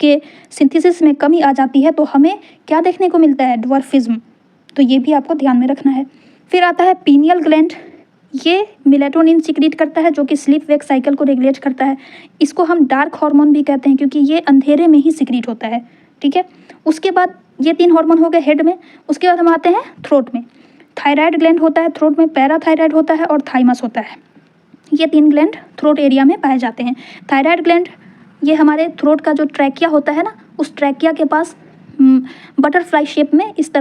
[SPEAKER 1] के सिंथेसिस में कमी आ जाती है तो हमें क्या देखने को मिलता है, ड्वार्फिज्म। तो ये भी आपको ध्यान में रखना है। फिर आता है पीनियल ग्लैंड, ये मेलाटोनिन सिक्रीट करता है जो कि स्लीप वेक साइकिल को रेगुलेट करता है। इसको हम डार्क हार्मोन भी कहते हैं क्योंकि ये अंधेरे में ही सिक्रीट होता है, ठीक है। उसके बाद ये 3 हार्मोन हो गए हेड में। उसके बाद हम आते हैं थ्रोट में। थायराइड ग्लैंड होता है थ्रोट में, पैराथायराइड होता है और थाइमस होता है। ये 3 ग्लैंड थ्रोट एरिया में पाए जाते हैं। थायराइड ग्लैंड ये हमारे थ्रोट का जो ट्रैकिया होता है ना, उस ट्रैकिया के पास बटरफ्लाई शेप में इस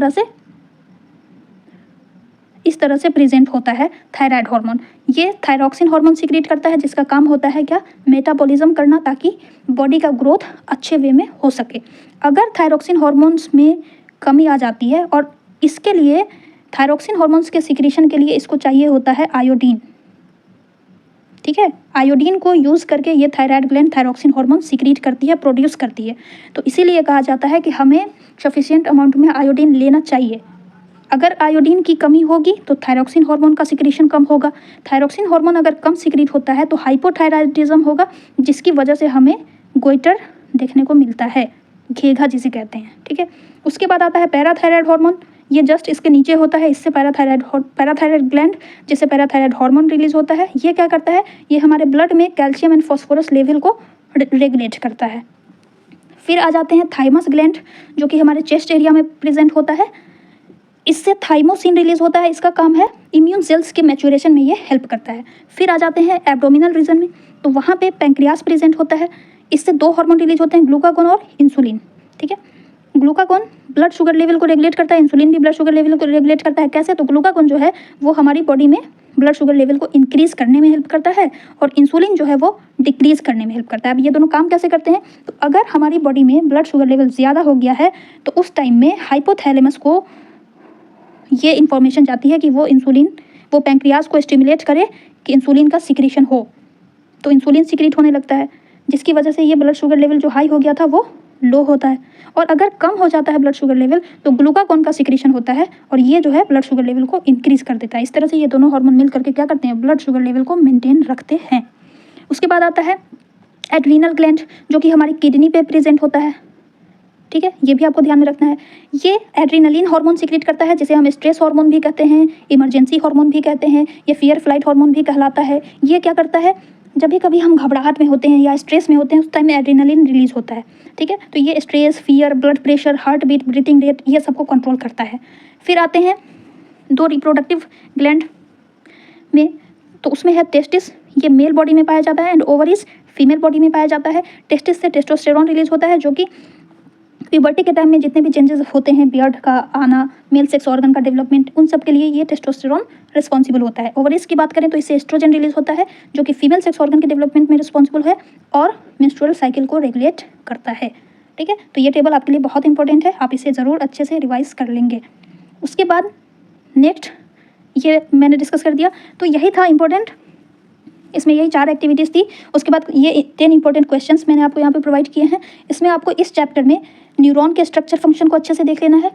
[SPEAKER 1] तरह से प्रेजेंट होता है थायराइड हार्मोन। ये थायरोक्सिन हार्मोन सिक्रीट करता है जिसका काम होता है क्या, मेटाबॉलिज्म करना, ताकि बॉडी का ग्रोथ अच्छे वे में हो सके। अगर थायरोक्सिन हार्मोन्स में कमी आ जाती है, और इसके लिए थायरोक्सिन हार्मोन्स के सिक्रीशन के लिए इसको चाहिए होता है आयोडीन, ठीक है। आयोडीन को यूज़ करके ये thyroid gland thyroxine hormone secrete करती है, प्रोड्यूस करती है। तो इसीलिए कहा जाता है कि हमें सफिशिएंट अमाउंट में आयोडीन लेना चाहिए। अगर आयोडीन की कमी होगी तो थायरोक्सिन हार्मोन का सिक्रीशन कम होगा। थायरोक्सिन हार्मोन अगर कम सिक्रीट होता है तो हाइपोथायराइडिज्म होगा, जिसकी वजह से हमें गोइटर देखने को मिलता है, घेघा जिसे कहते हैं, ठीक है। उसके बाद आता है पैराथायराइड हार्मोन, ये जस्ट इसके नीचे होता है। इससे पैराथायराइड ग्लैंड जिससे पैराथायराइड हार्मोन रिलीज होता है, ये क्या करता है, ये हमारे ब्लड में कैल्शियम एंड फॉस्फोरस लेवल को रेगुलेट करता है। फिर आ जाते हैं थाइमस ग्लैंड जो कि हमारे चेस्ट एरिया में प्रेजेंट होता है। इससे थाइमोसिन रिलीज होता है, इसका काम है इम्यून सेल्स के मैच्योरेशन में ये हेल्प करता है। फिर आ जाते हैं एब्डोमिनल रीजन में, तो वहाँ पे पैंक्रियास प्रेजेंट होता है। इससे 2 हार्मोन रिलीज होते हैं, ग्लूकागॉन और इंसुलिन, ठीक है। ग्लूकागॉन ब्लड शुगर लेवल को रेगुलेट करता है, इंसुलिन भी ब्लड शुगर लेवल को रेगुलेट करता है। कैसे, तो ग्लूकागॉन जो है वो हमारी बॉडी में ब्लड शुगर लेवल को इंक्रीज करने में हेल्प करता है और इंसुलिन जो है वो डिक्रीज करने में हेल्प करता है। अब ये दोनों काम कैसे करते हैं, तो अगर हमारी बॉडी में ब्लड शुगर लेवल ज़्यादा हो गया है तो उस टाइम में हाइपोथैलेमस को ये इन्फॉर्मेशन जाती है कि वो पैंक्रियाज को स्टिमुलेट करे कि इंसुलिन का सिक्रीशन हो, तो इंसुलिन सिक्रीट होने लगता है, जिसकी वजह से ये ब्लड शुगर लेवल जो हाई हो गया था वो लो होता है। और अगर कम हो जाता है ब्लड शुगर लेवल तो ग्लूकागॉन का सिक्रीशन होता है और ये जो है ब्लड शुगर लेवल को इंक्रीज कर देता है। इस तरह से ये दोनों हार्मोन मिल करके क्या करते हैं, ब्लड शुगर लेवल को मेंटेन रखते हैं। उसके बाद आता है एड्रीनल ग्लैंड जो कि हमारी किडनी पे प्रेजेंट होता है, ठीक है। ये भी आपको ध्यान में रखना है। ये एड्रीनलिन हार्मोन सिक्रीट करता है जिसे हम स्ट्रेस हार्मोन भी कहते हैं, इमरजेंसी हार्मोन भी कहते हैं, ये फियर फ्लाइट हार्मोन भी कहलाता है। ये क्या करता है, जब भी कभी हम घबराहट में होते हैं या स्ट्रेस में होते हैं उस टाइम में एड्रीनलिन रिलीज होता है, ठीक है। तो ये stress, fear, blood pressure, heart beat, breathing rate, ये सबको कंट्रोल करता है। फिर आते हैं 2 रिप्रोडक्टिव ग्लैंड में, तो उसमें है टेस्टिस, ये मेल बॉडी में पाया जाता है, एंड ओवरीज फीमेल बॉडी में पाया जाता है। टेस्टिस से टेस्टोस्टेरोन रिलीज होता है जो कि प्यूबर्टी के टाइम में जितने भी चेंजेस होते हैं, बियर्ड का आना, मेल सेक्स ऑर्गन का डेवलपमेंट, उन सब के लिए ये टेस्टोस्टेरोन रिस्पॉन्सिबल होता है। ओवरीज की बात करें तो इससे एस्ट्रोजन रिलीज होता है जो कि फीमेल सेक्स ऑर्गन के डेवलपमेंट में रिस्पॉन्सिबल है और मेंस्ट्रुअल साइकिल को रेगुलेट करता है। ठीक है, तो ये टेबल आपके लिए बहुत इंपॉर्टेंट है, आप इसे ज़रूर अच्छे से रिवाइज कर लेंगे। उसके बाद नेक्स्ट ये मैंने डिस्कस कर दिया, तो यही था इम्पोर्टेंट, इसमें यही 4 एक्टिविटीज़ थी। उसके बाद ये 10 इंपॉर्टेंट क्वेश्चंस मैंने आपको यहाँ पे प्रोवाइड किए हैं। इसमें आपको इस चैप्टर में न्यूरॉन के स्ट्रक्चर फंक्शन को अच्छे से देख लेना है,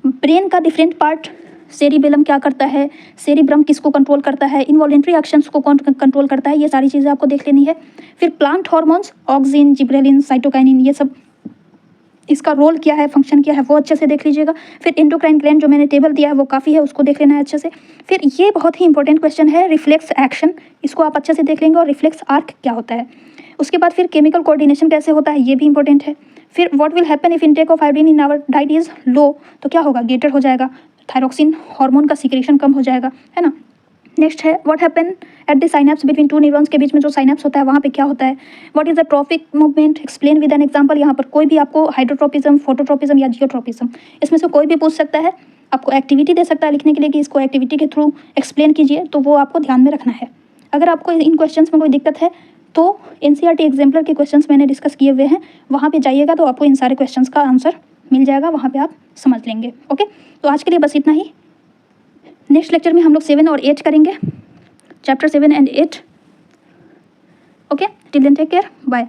[SPEAKER 1] ब्रेन का डिफरेंट पार्ट, सेरिबेलम क्या करता है, सेरिब्रम किसको कंट्रोल करता है, इनवॉलेंट्री एक्शंस को कौन कंट्रोल करता है, ये सारी चीज़ें आपको देख लेनी है। फिर plant hormones, auxin, gibberellin, cytokinin, ये सब इसका रोल क्या है, फंक्शन क्या है, वो अच्छे से देख लीजिएगा। फिर एंडोक्राइन ग्लैंड जो मैंने टेबल दिया है वो काफ़ी है, उसको देख लेना है अच्छे से। फिर ये बहुत ही इंपॉर्टेंट क्वेश्चन है रिफ्लेक्स एक्शन, इसको आप अच्छे से देख लेंगे, और रिफ्लेक्स आर्क क्या होता है। उसके बाद फिर केमिकल कोऑर्डिनेशन कैसे होता है, ये भी इंपॉर्टेंट है। फिर what will happen if intake of iodine in our diet is low, तो क्या होगा, गेटर हो जाएगा, थायरोक्सिन हार्मोन का सिक्रेशन कम हो जाएगा, है ना। नेक्स्ट है what happen at the synapse between 2 neurons, के बीच में जो साइनेप्स होता है वहाँ पे क्या होता है। What is the tropic movement, explain with an example. यहाँ पर कोई भी आपको हाइड्रोट्रोपिज्म, फोटोट्रोपिज्म या जियोट्रोपिज्म, इसमें से कोई भी पूछ सकता है, आपको एक्टिविटी दे सकता है लिखने के लिए कि इसको एक्टिविटी के थ्रू एक्सप्लेन कीजिए, तो वो आपको ध्यान में रखना है। अगर आपको इन क्वेश्चंस में कोई दिक्कत है तो एनसीईआरटी एग्जाम्पलर के क्वेश्चंस मैंने डिस्कस किए हुए हैं, वहाँ पे जाइएगा तो आपको इन सारे क्वेश्चंस का आंसर मिल जाएगा, वहाँ पे आप समझ लेंगे। ओके, तो आज के लिए बस इतना ही। नेक्स्ट लेक्चर में हम लोग 7 और 8 करेंगे, chapter 7 and 8। Okay, till then take care, bye.